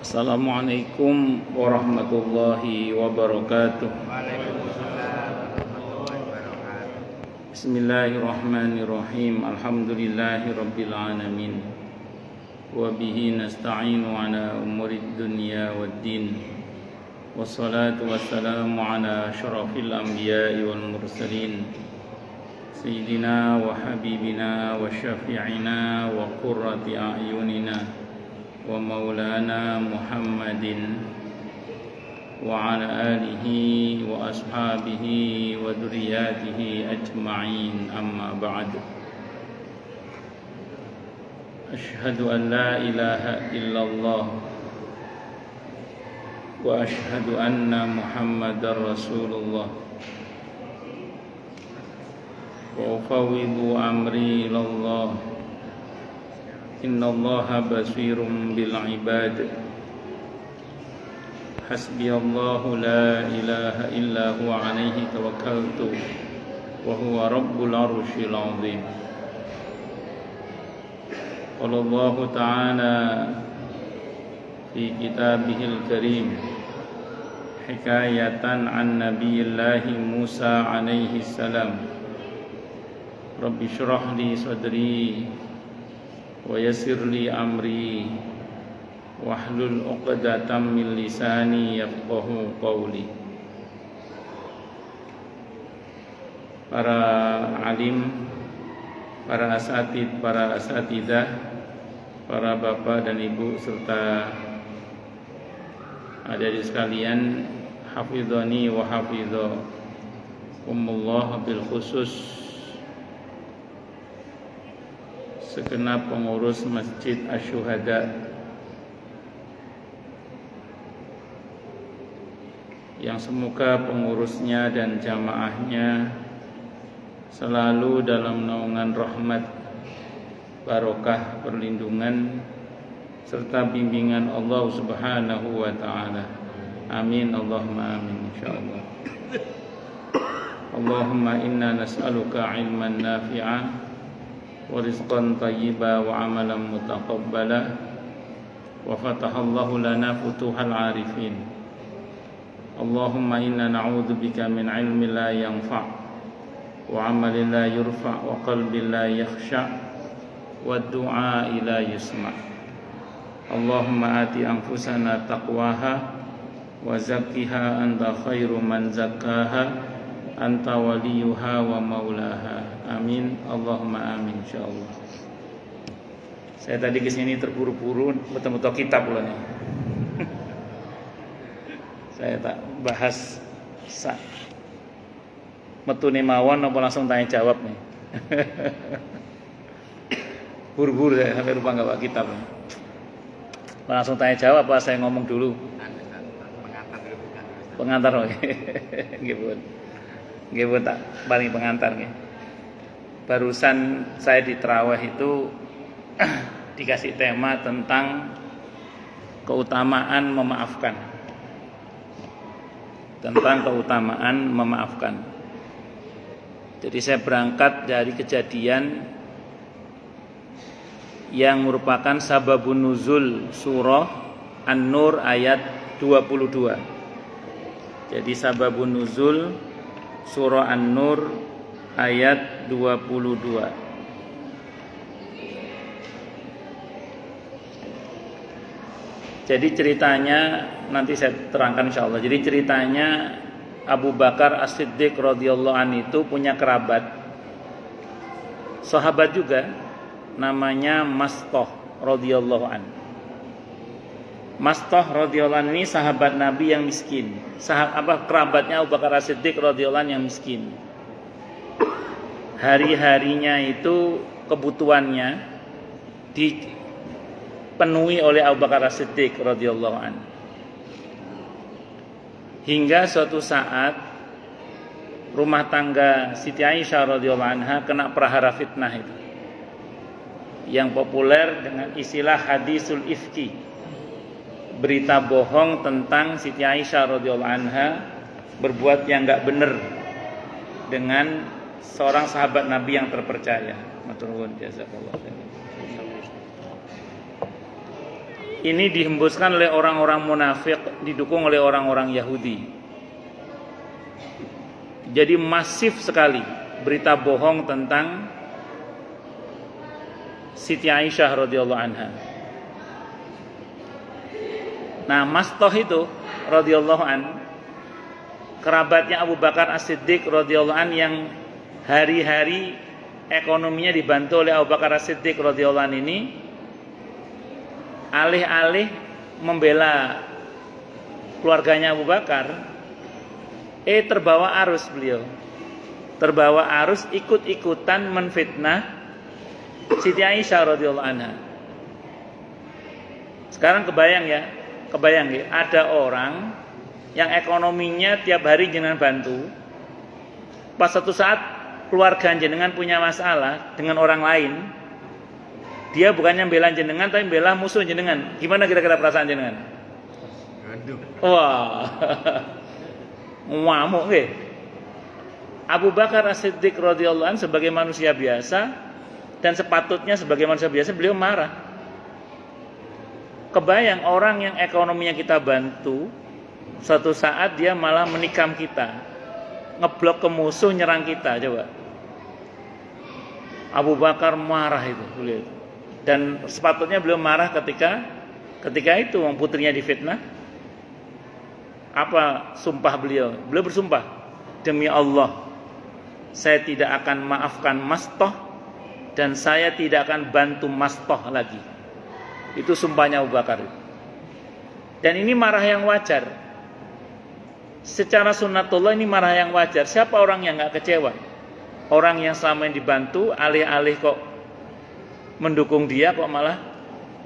Assalamualaikum warahmatullahi wabarakatuh. Bismillahirrahmanirrahim. Alhamdulillahi rabbil alamin. Wa bihi nasta'inu ala umurid dunya waddin. Wassalatu wassalamu ala asyrafil anbiya'i wal mursalin. Sayyidina wa habibina wa syafi'ina wa qurrati a'yunina wa maulana Muhammadin wa ala alihi wa ashabihi wa dzurriyyatihi ajma'in, amma ba'd. Asyhadu an la ilaha illallah wa asyhadu anna Muhammadar Rasulullah wa ufawwidu amri ilallah. Innallaha basirun bil ibad. Hasbiyallahu la ilaha illa huwa alaihi tawakkaltu wa huwa rabbul arsyil azim. Qala Allah ta'ala fi kitabihil karim hikayatan an nabiyillahi Musa alaihi salam. Rabbi shrah li sadri wa yassir li amri wahlul 'uqdatam min lisani yafqahu qawli. Para alim, para asatid, para asatidah, para bapak dan ibu serta adik-adik sekalian, hafizani wa hafizakumullah, bil khusus segenap pengurus Masjid Asy-Syuhada yang semoga pengurusnya dan jamaahnya selalu dalam naungan rahmat, barokah, perlindungan serta bimbingan Allah Subhanahu wa taala. Amin, Allahumma amin, insyaallah. Allahumma inna nas'aluka ilman nafi'an wa rizqan thayyiba wa amalan mutaqabbala wa fatahallahu lana futuhal arifin. Allahumma inna na'udzubika min ilmin la yanfa' wa amalin la yurfa' wa qalbin la yakhsha' wa du'a la yusma'. Allahumma ati anfusana taqwaha wa zakkiha anta khairu man zakkaha anta waliyuha wa maulaha. Amin, Allahumma amin, insyaallah. Saya tadi kesini terburu-buru betul-betul kitab loh nih. Saya tak bahas metune mawon apa langsung tanya jawab nih. Buru-buru saya sampai lupa enggak bawa kitab. Langsung tanya jawab apa saya ngomong dulu? Pengantar oke. Nggih, Bu. Nggih, Bu, tak paling pengantar nggih. Barusan saya di tarawih itu dikasih tema tentang keutamaan memaafkan. Tentang keutamaan memaafkan. Jadi saya berangkat dari kejadian yang merupakan sababun nuzul surah An-Nur ayat 22. Jadi sababun nuzul surah An-Nur ayat 22. Jadi ceritanya nanti saya terangkan insyaallah. Jadi ceritanya Abu Bakar As-Siddiq radhiyallahu anhu itu punya kerabat sahabat juga namanya Mastah radhiyallahu anhu. Mastah radhiyallahu anhu ini sahabat Nabi yang miskin. Kerabatnya Abu Bakar As-Siddiq radhiyallahu anhu yang miskin. Hari-harinya itu kebutuhannya dipenuhi oleh Abu Bakar As-Siddiq radhiyallahu anhu. Hingga suatu saat rumah tangga Siti Aisyah radhiyallahu anha kena prahara fitnah itu, yang populer dengan istilah hadisul ifki, berita bohong tentang Siti Aisyah radhiyallahu anha berbuat yang enggak benar dengan seorang sahabat Nabi yang terpercaya. Matur nuwun, jazakallahu khairan. ini dihembuskan oleh orang-orang munafik, didukung oleh orang-orang Yahudi. Jadi masif sekali berita bohong tentang Siti Aisyah radhiyallahu anha. Nah, Mastah itu radhiyallahu an, kerabatnya Abu Bakar As-Siddiq radhiyallahu an yang hari-hari ekonominya dibantu oleh Abu Bakar As-Siddiq radhiyallahu an ini, alih-alih membela keluarganya Abu Bakar, terbawa arus beliau. Terbawa arus ikut-ikutan menfitnah Siti Aisyah radhiyallahu anha. Sekarang kebayang ya, ada orang yang ekonominya tiap hari jenengan bantu. Pas satu saat keluarga jenengan punya masalah dengan orang lain, dia bukannya bela jenengan tapi bela musuh jenengan. Gimana kira-kira perasaan jenengan? Aduh. Wah. Ngamuk nggih. Abu Bakar As-Siddiq radhiyallahu anhu sebagai manusia biasa dan sepatutnya sebagai manusia biasa beliau marah. Kebayang orang yang ekonominya kita bantu, suatu saat dia malah menikam kita, ngeblok ke musuh, nyerang kita. Coba Abu Bakar marah itu beliau. Dan sepatutnya beliau marah ketika itu putrinya difitnah. Apa sumpah beliau? Beliau bersumpah, demi Allah, saya tidak akan maafkan Mastah dan saya tidak akan bantu Mastah lagi. Itu sumpahnya Abu Bakar. Dan ini marah yang wajar. Secara sunnatullah ini marah yang wajar. Siapa orang yang gak kecewa? Orang yang selama ini dibantu, alih-alih kok mendukung dia, kok malah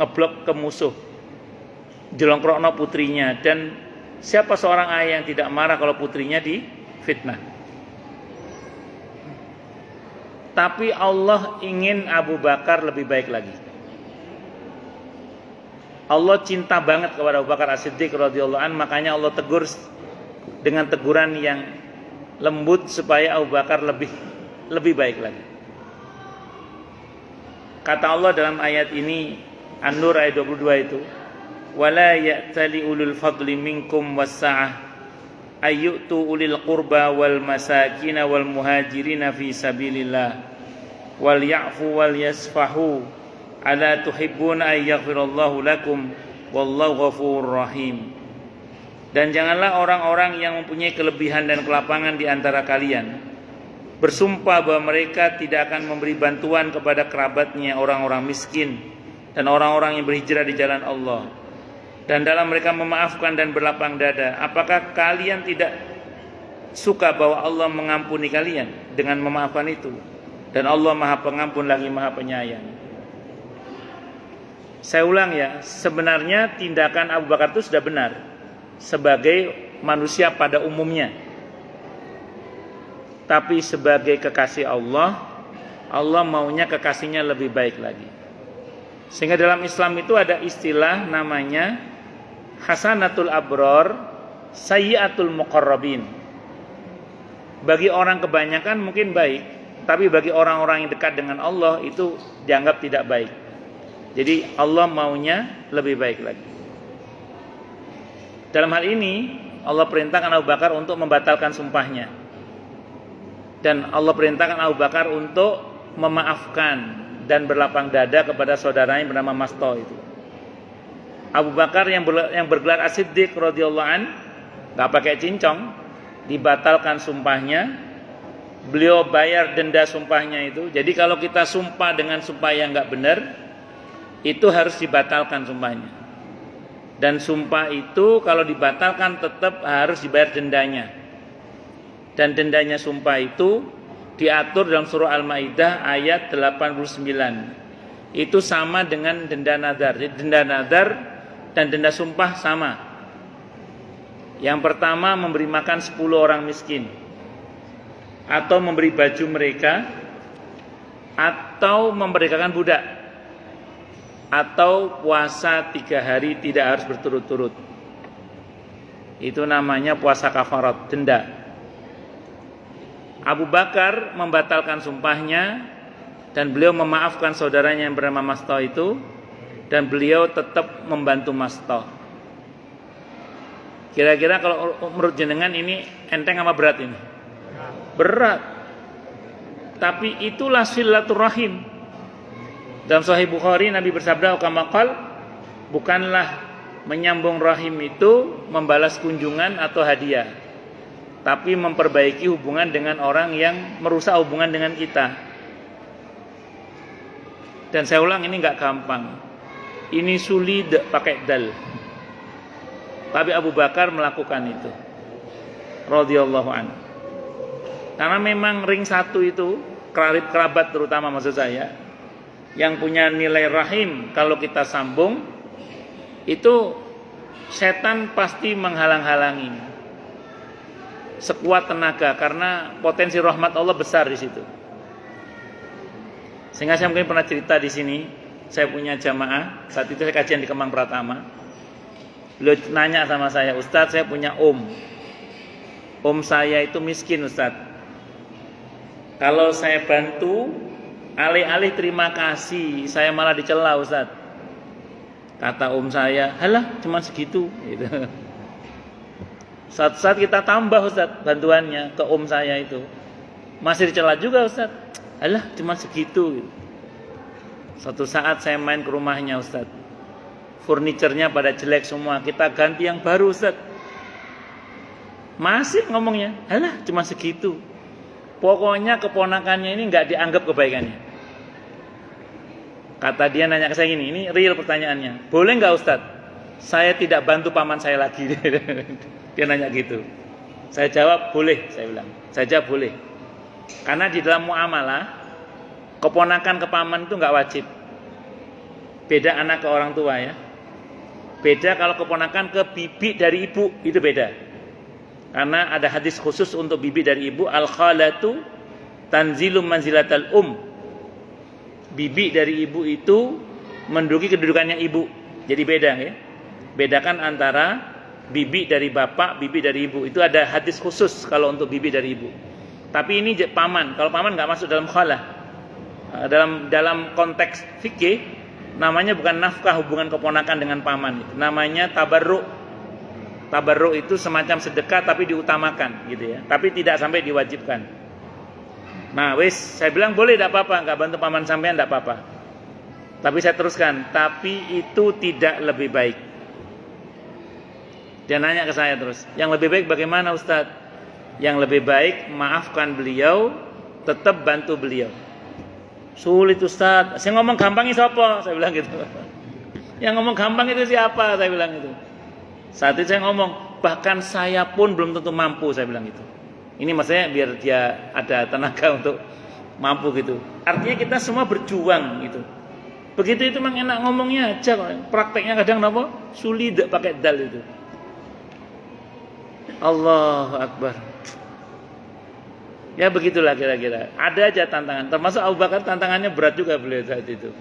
ngeblok ke musuh, jelongkrokno putrinya. Dan siapa seorang ayah yang tidak marah kalau putrinya difitnah? Tapi Allah ingin Abu Bakar lebih baik lagi. Allah cinta banget kepada Abu Bakar As-Siddiq radhiyallahu anhu, makanya Allah tegur dengan teguran yang lembut supaya Abu Bakar lebih baik lagi. Kata Allah dalam ayat ini, An-Nur ayat 22 itu, wala ya'tali ulul fadli minkum was-sa'ah ayyutu ulil qurba wal masakin wal muhajirin fi sabilillah wal ya'fu wal yasfahu ala tuhibbuna ay yaghfirallahu lakum wallahu ghafurur rahim. Dan janganlah orang-orang yang mempunyai kelebihan dan kelapangan di antara kalian bersumpah bahwa mereka tidak akan memberi bantuan kepada kerabatnya orang-orang miskin dan orang-orang yang berhijrah di jalan Allah, dan dalam mereka memaafkan dan berlapang dada. Apakah kalian tidak suka bahwa Allah mengampuni kalian dengan memaafkan itu? Dan Allah Maha Pengampun lagi Maha Penyayang. Saya ulang ya, sebenarnya tindakan Abu Bakar itu sudah benar sebagai manusia pada umumnya. Tapi sebagai kekasih Allah, Allah maunya kekasihnya lebih baik lagi. Sehingga dalam Islam itu ada istilah namanya hasanatul abror, sayyiatul muqarrabin. Bagi orang kebanyakan mungkin baik, tapi bagi orang-orang yang dekat dengan Allah itu dianggap tidak baik. Jadi Allah maunya lebih baik lagi. Dalam hal ini Allah perintahkan Abu Bakar untuk membatalkan sumpahnya. Dan Allah perintahkan Abu Bakar untuk memaafkan dan berlapang dada kepada saudaranya yang bernama Mastah itu. Abu Bakar yang bergelar As-Siddiq radhiyallahu an, enggak pakai cincong, dibatalkan sumpahnya. Beliau bayar denda sumpahnya itu. Jadi kalau kita sumpah dengan sumpah yang enggak benar, itu harus dibatalkan sumpahnya. Dan sumpah itu kalau dibatalkan tetap harus dibayar dendanya. Dan dendanya sumpah itu diatur dalam surah Al-Maidah ayat 89. Itu sama dengan denda nadar. Jadi denda nadar dan denda sumpah sama. Yang pertama memberi makan 10 orang miskin, atau memberi baju mereka, atau memerdekakan budak, atau puasa 3 hari tidak harus berturut-turut. Itu namanya puasa kafarat, denda. Abu Bakar membatalkan sumpahnya dan beliau memaafkan saudaranya yang bernama Mastah itu dan beliau tetap membantu Mas Toh. Kira-kira kalau menurut jenengan ini enteng apa berat ini? Berat. Tapi itulah silaturahim. Dalam Sahih Bukhari Nabi bersabda, kama qala, bukanlah menyambung rahim itu membalas kunjungan atau hadiah, tapi memperbaiki hubungan dengan orang yang merusak hubungan dengan kita. Dan saya ulang, ini nggak gampang. Ini sulit pakai dal. Tapi Abu Bakar melakukan itu, radhiyallahu anhu. Karena memang ring satu itu, kerabat terutama maksud saya, yang punya nilai rahim kalau kita sambung, itu setan pasti menghalang-halangi sekuat tenaga, karena potensi rahmat Allah besar di situ. Sehingga saya mungkin pernah cerita di sini, saya punya jamaah, saat itu saya kajian di Kemang Pratama. Beliau nanya sama saya, Ustadz, saya punya om saya itu miskin Ustadz. Kalau saya bantu, alih-alih terima kasih, saya malah dicela Ustadz. Kata saya, halah cuma segitu gitu. Saat kita tambah Ustadz bantuannya ke saya itu, masih dicela juga Ustadz. Halah cuma segitu gitu. Suatu saat saya main ke rumahnya Ustadz, furniturnya pada jelek semua, kita ganti yang baru Ustadz. Masih ngomongnya, halah cuma segitu. Pokoknya keponakannya ini nggak dianggap kebaikannya. Kata dia nanya ke saya gini, ini real pertanyaannya, boleh nggak Ustadz saya tidak bantu paman saya lagi? Dia nanya gitu. Saya jawab boleh, saya bilang. Saya jawab boleh. Karena di dalam muamalah, keponakan ke paman itu nggak wajib. Beda anak ke orang tua ya. Beda kalau keponakan ke bibi dari ibu, itu beda. Karena ada hadis khusus untuk bibi dari ibu, al-khalatu tanzilum manzilatal Bibi dari ibu itu menduduki kedudukannya ibu. Jadi beda ya. Bedakan antara bibi dari bapak, bibi dari ibu. Itu ada hadis khusus kalau untuk bibi dari ibu. Tapi ini paman. Kalau paman nggak masuk dalam khalah. Dalam konteks fikih namanya bukan nafkah hubungan keponakan dengan paman. Namanya tabarruk. Tabarruk itu semacam sedekah tapi diutamakan gitu ya. Tapi tidak sampai diwajibkan. Nah, saya bilang boleh, tidak apa-apa, nggak bantu paman sampean, tidak apa-apa. Tapi saya teruskan, tapi itu tidak lebih baik. Dia nanya ke saya terus, yang lebih baik bagaimana Ustadz? Yang lebih baik maafkan beliau, tetap bantu beliau. Sulit Ustadz, saya ngomong gampang itu siapa? Saya bilang gitu. Yang ngomong gampang itu siapa? Saya bilang gitu. Saat itu saya ngomong, bahkan saya pun belum tentu mampu, saya bilang gitu. Ini maksudnya biar dia ada tenaga untuk mampu gitu. Artinya kita semua berjuang gitu. Begitu itu memang enak ngomongnya aja, prakteknya kadang apa? Sulit pakai dal itu. Allahu Akbar. Ya begitulah kira-kira. Ada aja tantangan. Termasuk Abu Bakar tantangannya berat juga beliau saat itu.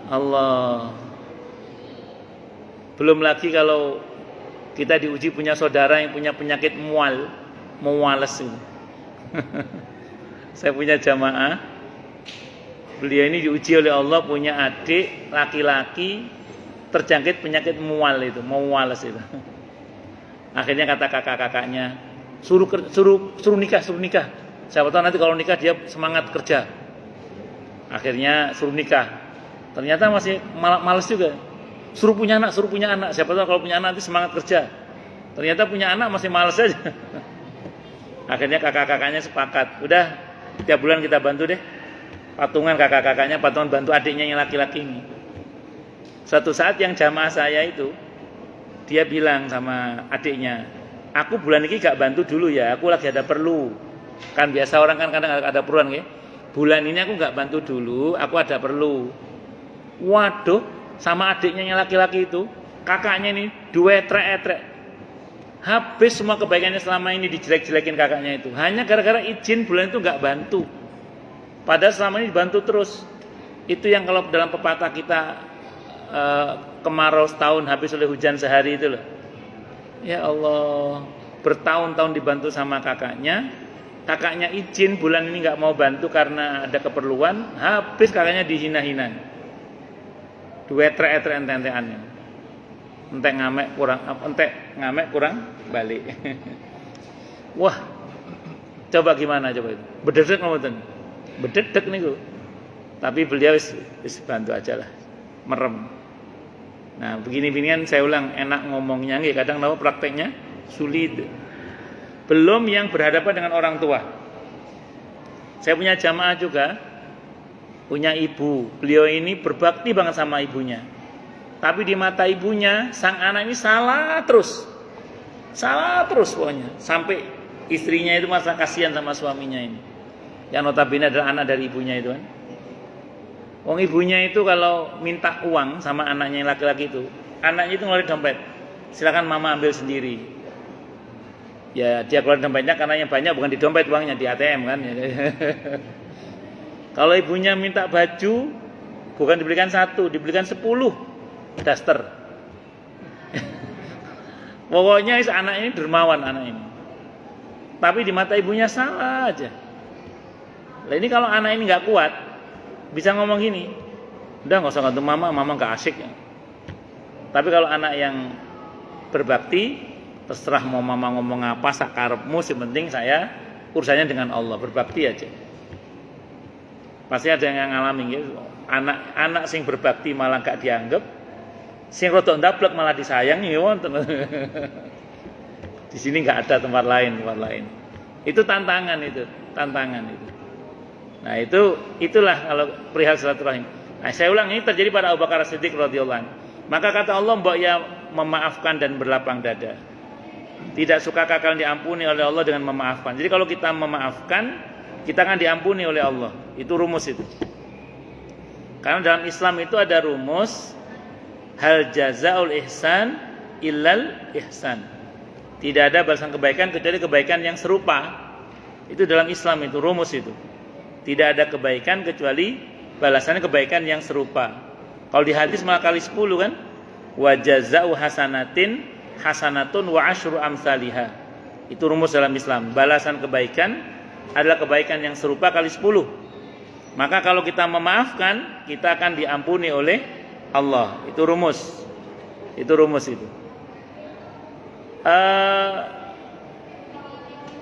Allah. Belum lagi kalau kita diuji punya saudara yang punya penyakit muales itu. Saya punya jamaah, beliau ini diuji oleh Allah punya adik laki-laki terjangkit penyakit muales itu. Akhirnya kata kakak-kakaknya, suruh nikah. Siapa tahu nanti kalau nikah dia semangat kerja. Akhirnya suruh nikah. Ternyata masih malas juga. Suruh punya anak. Siapa tahu kalau punya anak nanti semangat kerja. Ternyata punya anak masih malas aja. Akhirnya kakak-kakaknya sepakat, udah tiap bulan kita bantu deh, patungan kakak-kakaknya, patungan bantu adiknya yang laki-laki ini. Suatu saat yang jamaah saya itu, dia bilang sama adiknya, aku bulan ini gak bantu dulu ya, aku lagi ada perlu. Kan biasa orang kan kadang ada perluan ya. Bulan ini aku gak bantu dulu, aku ada perlu. Waduh, sama adiknya yang laki-laki itu, kakaknya ini duetrek-etrek. Habis semua kebaikannya selama ini dijelek-jelekin kakaknya itu. Hanya gara-gara izin bulan itu gak bantu. Padahal selama ini dibantu terus. Itu yang kalau dalam pepatah kita kemarau setahun habis oleh hujan sehari itu loh. Ya Allah, bertahun-tahun dibantu sama kakaknya. Kakaknya izin bulan ini gak mau bantu karena ada keperluan. Habis kakaknya dihina-hina. Duwe trek-trek ente-entean. Entek ngamek kurang balik. Wah. Coba gimana coba itu? Bededek ngoten. Bededek niku. Tapi beliau wis bantu aja lah. Merem. Nah, begini-beginian saya ulang, enak ngomongnya nggih, kadang napa prakteknya sulit. Belum yang berhadapan dengan orang tua. Saya punya jamaah juga, punya ibu. Beliau ini berbakti banget sama ibunya. Tapi di mata ibunya, sang anak ini salah terus. Salah terus pokoknya. Sampai istrinya itu merasa kasihan sama suaminya ini. Yang notabene adalah anak dari ibunya itu kan. Wong ibunya itu kalau minta uang sama anaknya yang laki-laki itu, anaknya itu ngeluarin dompet. Silakan mama ambil sendiri. Ya dia keluar dompetnya karena yang banyak bukan di dompet uangnya, di ATM kan. Kalau ibunya minta baju, bukan dibelikan 1, dibelikan 10 daster. Pokoknya anak ini dermawan anak ini. Tapi di mata ibunya salah aja. Nah ini kalau anak ini nggak kuat, bisa ngomong gini, udah nggak usah gantung mama nggak asik. Tapi kalau anak yang berbakti, terserah mau mama ngomong apa, sakarepmu, yang penting saya urusannya dengan Allah, berbakti aja. Pasti ada yang ngalamin gitu. Anak sing berbakti malah gak dianggap, sing rodok ndablek malah disayang ya wonten. Di sini nggak ada tempat lain. Itu tantangan itu. Nah itulah kalau perihal silaturahim. Nah saya ulang, ini terjadi pada Abu Bakar As-Siddiq radhiyallahu anhu. Maka kata Allah, mbok ya memaafkan dan berlapang dada. Tidak suka kekal diampuni oleh Allah dengan memaafkan. Jadi kalau kita memaafkan, kita akan diampuni oleh Allah. Itu rumus itu. Karena dalam Islam itu ada rumus hal jazaul ihsan illal ihsan. Tidak ada balasan kebaikan kecuali kebaikan yang serupa. Itu dalam Islam itu rumus itu. Tidak ada kebaikan kecuali balasannya kebaikan yang serupa. Kalau di hadis malah kali 10 kan? Wa jazaa'u hasanatun wa asyru amsalihha. Itu rumus dalam Islam. Balasan kebaikan adalah kebaikan yang serupa kali 10. Maka kalau kita memaafkan, kita akan diampuni oleh Allah. Itu rumus.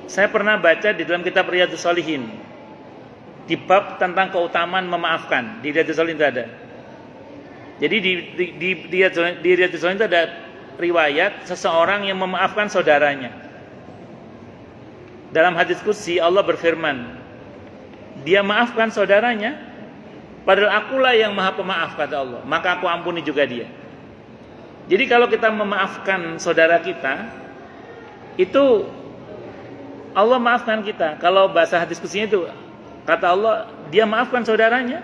Saya pernah baca di dalam kitab Riyadhus Shalihin. Di bab tentang keutamaan memaafkan, di Riyadhus Shalihin itu ada. Jadi di Riyadhus Shalihin itu ada riwayat seseorang yang memaafkan saudaranya. Dalam hadis qudsi Allah berfirman, dia maafkan saudaranya, padahal akulah yang maha pemaaf kata Allah, maka aku ampuni juga dia. Jadi kalau kita memaafkan saudara kita, itu Allah maafkan kita. Kalau bahasa hadis qudsinya itu kata Allah, dia maafkan saudaranya,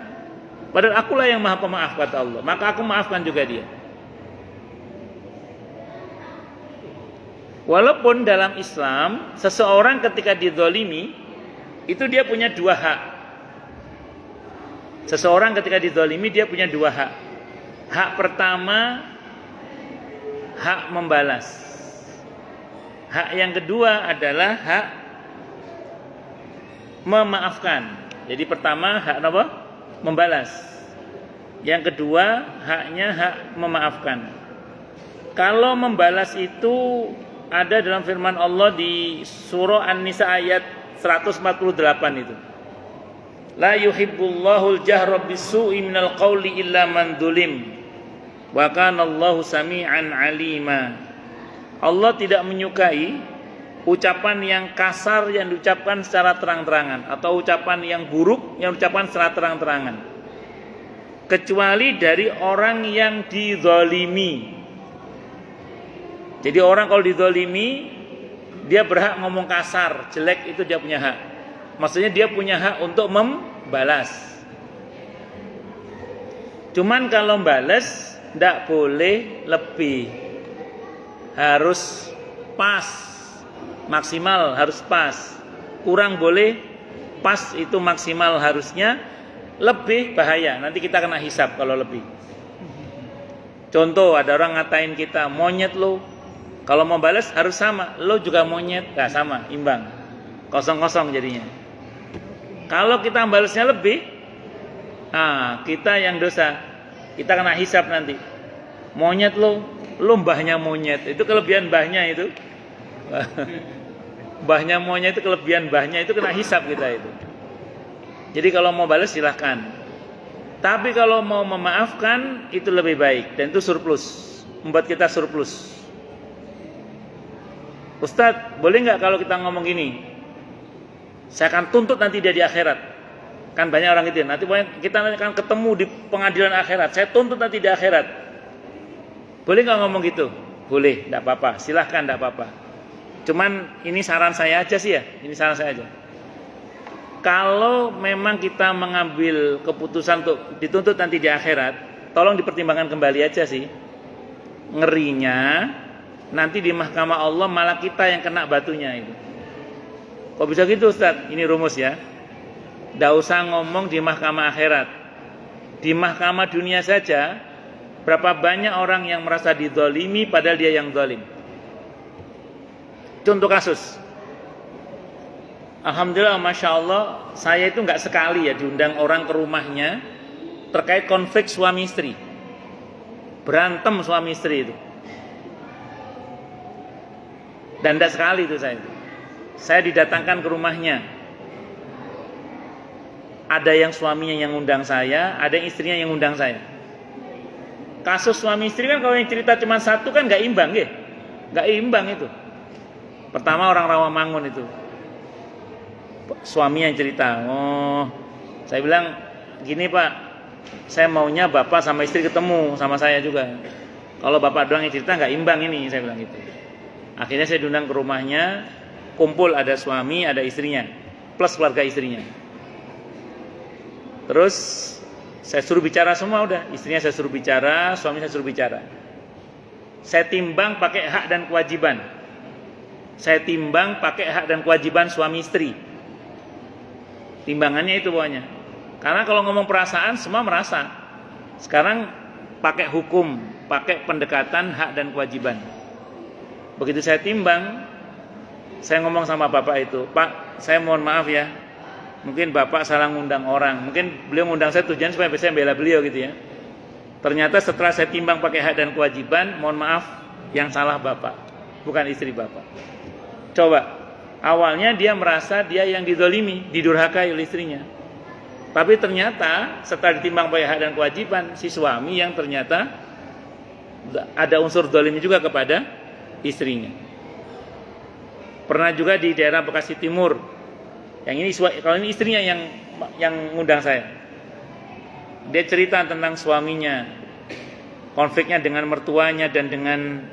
padahal akulah yang maha pemaaf kata Allah, maka aku maafkan juga dia. Walaupun dalam Islam seseorang ketika dizalimi itu dia punya 2 hak. Seseorang ketika dizalimi dia punya 2 hak. Hak pertama, hak membalas. Hak yang kedua adalah hak memaafkan. Jadi pertama hak apa? Membalas. Yang kedua haknya hak memaafkan. Kalau membalas itu ada dalam firman Allah di surah An-Nisa ayat 148 itu. La yuhibbullahul jahra bis-su'i minal qawli illa man dzulim. Wa kana Allahu sami'an 'alima. Allah tidak menyukai ucapan yang kasar yang diucapkan secara terang-terangan atau ucapan yang buruk yang diucapkan secara terang-terangan. Kecuali dari orang yang dizalimi. Jadi orang kalau dizalimi, dia berhak ngomong kasar, jelek, itu dia punya hak. Maksudnya dia punya hak untuk membalas. Cuman kalau membalas tidak boleh lebih, harus pas, maksimal harus pas. Kurang boleh, pas itu maksimal harusnya. Lebih bahaya, nanti kita kena hisab kalau lebih. Contoh, ada orang ngatain kita, monyet lo. Kalau mau balas harus sama, lo juga monyet, nggak sama, imbang, 0-0 jadinya. Kalau kita balasnya lebih, kita yang dosa. Kita kena hisab nanti. Monyet lo mbahnya monyet. Itu kelebihan mbahnya itu. Mbahnya monyet itu kelebihan mbahnya itu kena hisab kita itu. Jadi kalau mau balas silahkan. Tapi kalau mau memaafkan itu lebih baik dan itu surplus. Membuat kita surplus. Ustadz, boleh nggak kalau kita ngomong gini? Saya akan tuntut nanti dia di akhirat. Kan banyak orang gitu ya. Nanti kita akan ketemu di pengadilan akhirat. Saya tuntut nanti di akhirat. Boleh nggak ngomong gitu? Boleh, tidak apa-apa. Silahkan, tidak apa-apa. Cuman ini saran saya aja sih ya. Ini saran saya aja. Kalau memang kita mengambil keputusan untuk dituntut nanti di akhirat, tolong dipertimbangkan kembali aja sih. Ngerinya nanti di mahkamah Allah malah kita yang kena batunya itu. Kok bisa gitu Ustaz? Ini rumus ya. Tidak usah ngomong di mahkamah akhirat. Di mahkamah dunia saja, berapa banyak orang yang merasa dizalimi padahal dia yang zalim. Contoh kasus. Alhamdulillah, Masya Allah, saya itu nggak sekali ya diundang orang ke rumahnya terkait konflik suami istri. Berantem suami istri itu. Dan tidak sekali itu saya. Saya didatangkan ke rumahnya. Ada yang suaminya yang undang saya, ada yang istrinya yang undang saya. Kasus suami istri kan kalau yang cerita cuma satu kan nggak imbang ya, nggak imbang itu. Pertama orang Rawamangun itu, suami yang cerita. Oh, saya bilang gini Pak, saya maunya bapak sama istri ketemu sama saya juga. Kalau bapak doang yang cerita nggak imbang ini, saya bilang gitu. Akhirnya saya diundang ke rumahnya, kumpul ada suami, ada istrinya, plus keluarga istrinya. Terus saya suruh bicara semua udah, istrinya saya suruh bicara, suami saya suruh bicara. Saya timbang pakai hak dan kewajiban. Saya timbang pakai hak dan kewajiban suami istri. Timbangannya itu pokoknya. Karena kalau ngomong perasaan semua merasa. Sekarang pakai hukum, pakai pendekatan hak dan kewajiban. Begitu saya timbang, saya ngomong sama bapak itu, Pak, saya mohon maaf ya. Mungkin bapak salah ngundang orang. Mungkin beliau ngundang saya tujuan supaya saya bela beliau gitu ya. Ternyata setelah saya timbang pakai hak dan kewajiban, mohon maaf, yang salah bapak, bukan istri bapak. Coba, awalnya dia merasa dia yang dizalimi, didurhakai oleh istrinya. Tapi ternyata setelah ditimbang pakai hak dan kewajiban, si suami yang ternyata ada unsur zalimnya juga kepada istrinya. Pernah juga di daerah Bekasi Timur. Yang ini kalau ini istrinya yang ngundang saya. Dia cerita tentang suaminya, konfliknya dengan mertuanya dan dengan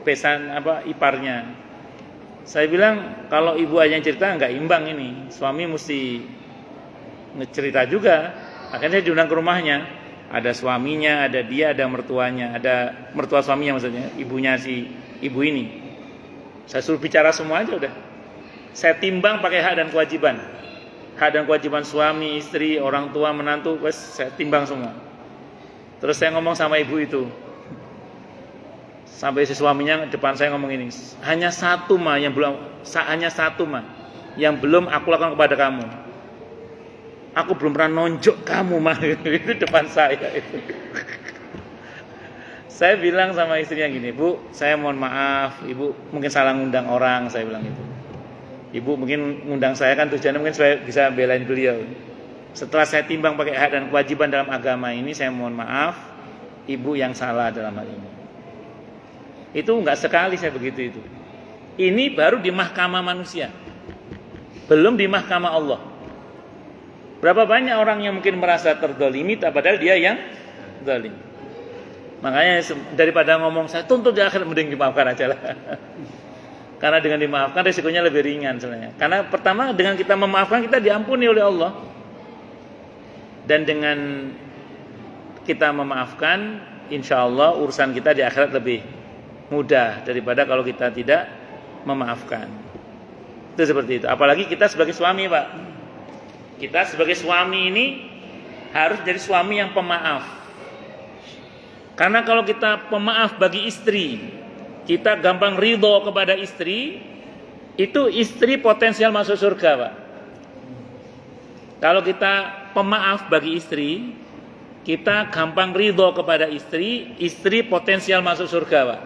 besan iparnya. Saya bilang kalau ibu aja yang cerita nggak imbang ini, suami mesti ngecerita juga. Akhirnya saya diundang ke rumahnya. Ada suaminya, ada dia, ada mertuanya, ada mertua suaminya maksudnya, ibunya si ibu ini. Saya suruh bicara semua aja udah. Saya timbang pakai hak dan kewajiban. Hak dan kewajiban suami, istri, orang tua, menantu, saya timbang semua. Terus saya ngomong sama ibu itu. Sampai si suaminya depan saya ngomong ini, hanya satu yang belum aku lakukan kepada kamu. Aku belum pernah nonjok kamu itu depan saya itu. Saya bilang sama istrinya gini, Bu, saya mohon maaf, Ibu mungkin salah ngundang orang, saya bilang gitu. Ibu mungkin ngundang saya kan tujuannya mungkin supaya bisa belain beliau. Setelah saya timbang pakai hak dan kewajiban dalam agama ini, saya mohon maaf, Ibu yang salah dalam hal ini. Itu enggak sekali saya begitu itu. Ini baru di mahkamah manusia, belum di mahkamah Allah. Berapa banyak orang yang mungkin merasa terzalimi, padahal dia yang zalim. Makanya daripada ngomong saya tuntut di akhirat, mending dimaafkan aja lah. Karena dengan dimaafkan resikonya lebih ringan sebenarnya. Karena pertama dengan kita memaafkan kita diampuni oleh Allah. Dan dengan kita memaafkan, insya Allah urusan kita di akhirat lebih mudah daripada kalau kita tidak memaafkan. Itu seperti itu. Apalagi kita sebagai suami, Pak. Kita sebagai suami ini harus jadi suami yang pemaaf. Karena kalau kita pemaaf bagi istri, kita gampang ridho kepada istri, itu istri potensial masuk surga, Pak. Kalau kita pemaaf bagi istri, kita gampang ridho kepada istri, istri potensial masuk surga, Pak.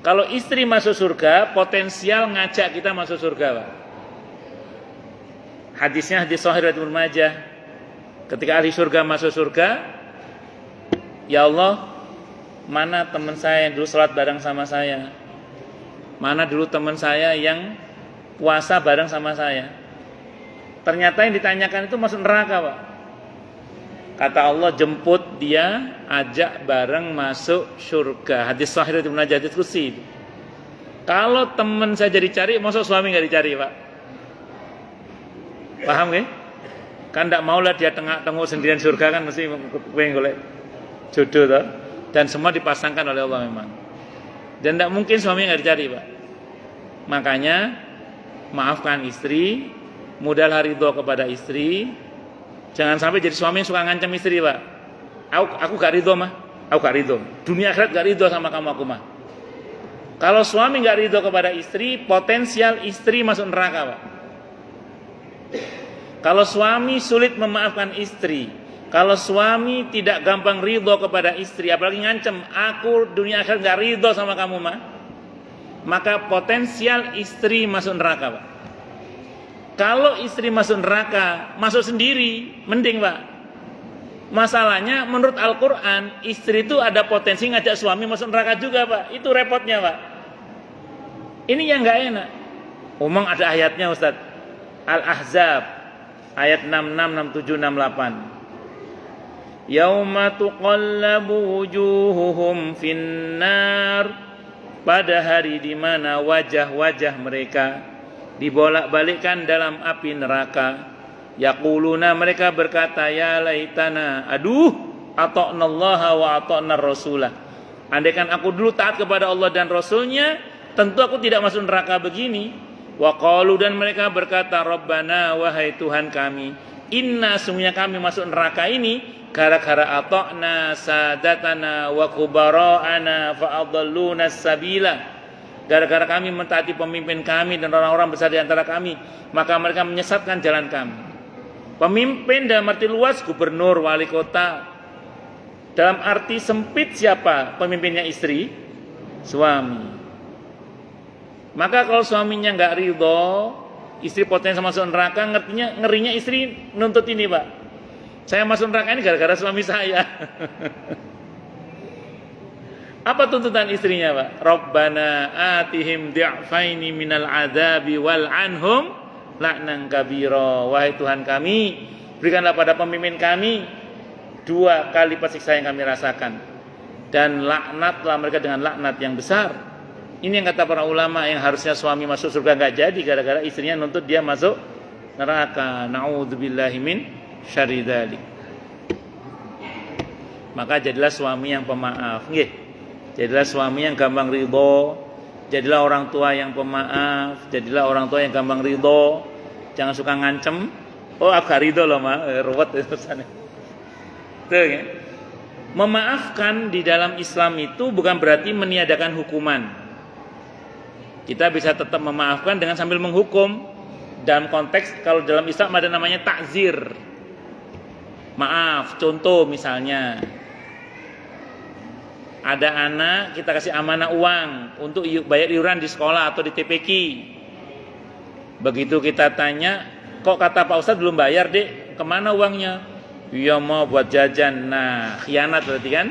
Kalau istri masuk surga, potensial ngajak kita masuk surga, Pak. Hadisnya hadis Sahih riwayat Ibnu Majah. Ketika ahli surga masuk surga, ya Allah, mana teman saya yang dulu sholat bareng sama saya? Mana dulu teman saya yang puasa bareng sama saya? Ternyata yang ditanyakan itu masuk neraka, Pak. Kata Allah, jemput dia, ajak bareng masuk surga. Hadis Sahih riwayat Ibnu Majah, hadis qudsi. Kalau teman saya jadi cari, masuk suami nggak dicari, Pak? Paham nggak? Kan tidak maulah dia tengok sendirian surga, kan mesti pengen golek jodoh toh. Dan semua dipasangkan oleh Allah memang. Dan tidak mungkin suaminya nggak dicari, Pak. Makanya maafkan istri, mudahlah ridho kepada istri. Jangan sampai jadi suami yang suka ngancam istri, Pak. Aku gak ridho mah, aku gak ridho. Dunia akhirat gak ridho sama kamu, aku mah. Kalau suami gak ridho kepada istri, potensial istri masuk neraka, Pak. Kalau suami sulit memaafkan istri, kalau suami tidak gampang ridho kepada istri, apalagi ngancem, aku dunia akhirat gak ridho sama kamu mah, maka potensial istri masuk neraka, Pak. Kalau istri masuk neraka, masuk sendiri, mending, Pak. Masalahnya menurut Al-Quran, istri itu ada potensi ngajak suami masuk neraka juga, Pak. Itu repotnya, Pak. Ini yang gak enak. Umang ada ayatnya, Ustaz. Al-Ahzab ayat 66, 67, 68. Yauma tuqallabu wujuhuhum finnar, pada hari di mana wajah-wajah mereka dibolak-balikkan dalam api neraka. Yaquluna, mereka berkata, ya laitana, aduh, ata'nallaha wa ata'nar rasulah. Andaikan aku dulu taat kepada Allah dan Rasulnya, tentu aku tidak masuk neraka begini. Wa qalu, dan mereka berkata, Rabbana, wahai Tuhan kami, inna, sungguhnya kami masuk neraka ini gara-gara ata'na sadatana wa kubara'ana fa'adalluna sabila. Gara-gara kami mentaati pemimpin kami dan orang-orang besar di antara kami, maka mereka menyesatkan jalan kami. Pemimpin dalam arti luas, gubernur, wali kota. Dalam arti sempit, siapa pemimpinnya? Istri, suami. Maka kalau suaminya nggak ridho, istri potensi masuk neraka, ngerinya istri nuntut ini, Pak. Saya masuk neraka ini gara-gara suami saya. Apa tuntutan istrinya, Pak? Rabbana atihim di'faini minal adabi wal anhum la'nan kabira. Wahai Tuhan kami, berikanlah pada pemimpin kami 2 kali siksa yang kami rasakan, dan laknatlah mereka dengan laknat yang besar. Ini yang kata para ulama, yang harusnya suami masuk surga nggak jadi gara-gara istrinya nuntut dia masuk neraka. Na'udzubillahi min syarri dzalik. Maka jadilah suami yang pemaaf, nggih. Jadilah suami yang gampang ridho. Jadilah orang tua yang pemaaf. Jadilah orang tua yang gampang ridho. Jangan suka ngancem. Oh, aku gak ridho loh, Ma. Ruwet urusannya. Tuh, ya. Memaafkan di dalam Islam itu bukan berarti meniadakan hukuman. Kita bisa tetap memaafkan dengan sambil menghukum. Dalam konteks, kalau dalam Islam ada namanya takzir. Maaf, contoh misalnya, ada anak, kita kasih amanah uang untuk bayar iuran di sekolah atau di TPQ. Begitu kita tanya, kok kata Pak Ustadz belum bayar, Dek? Kemana uangnya? Iya, mau buat jajan. Nah, khianat berarti kan?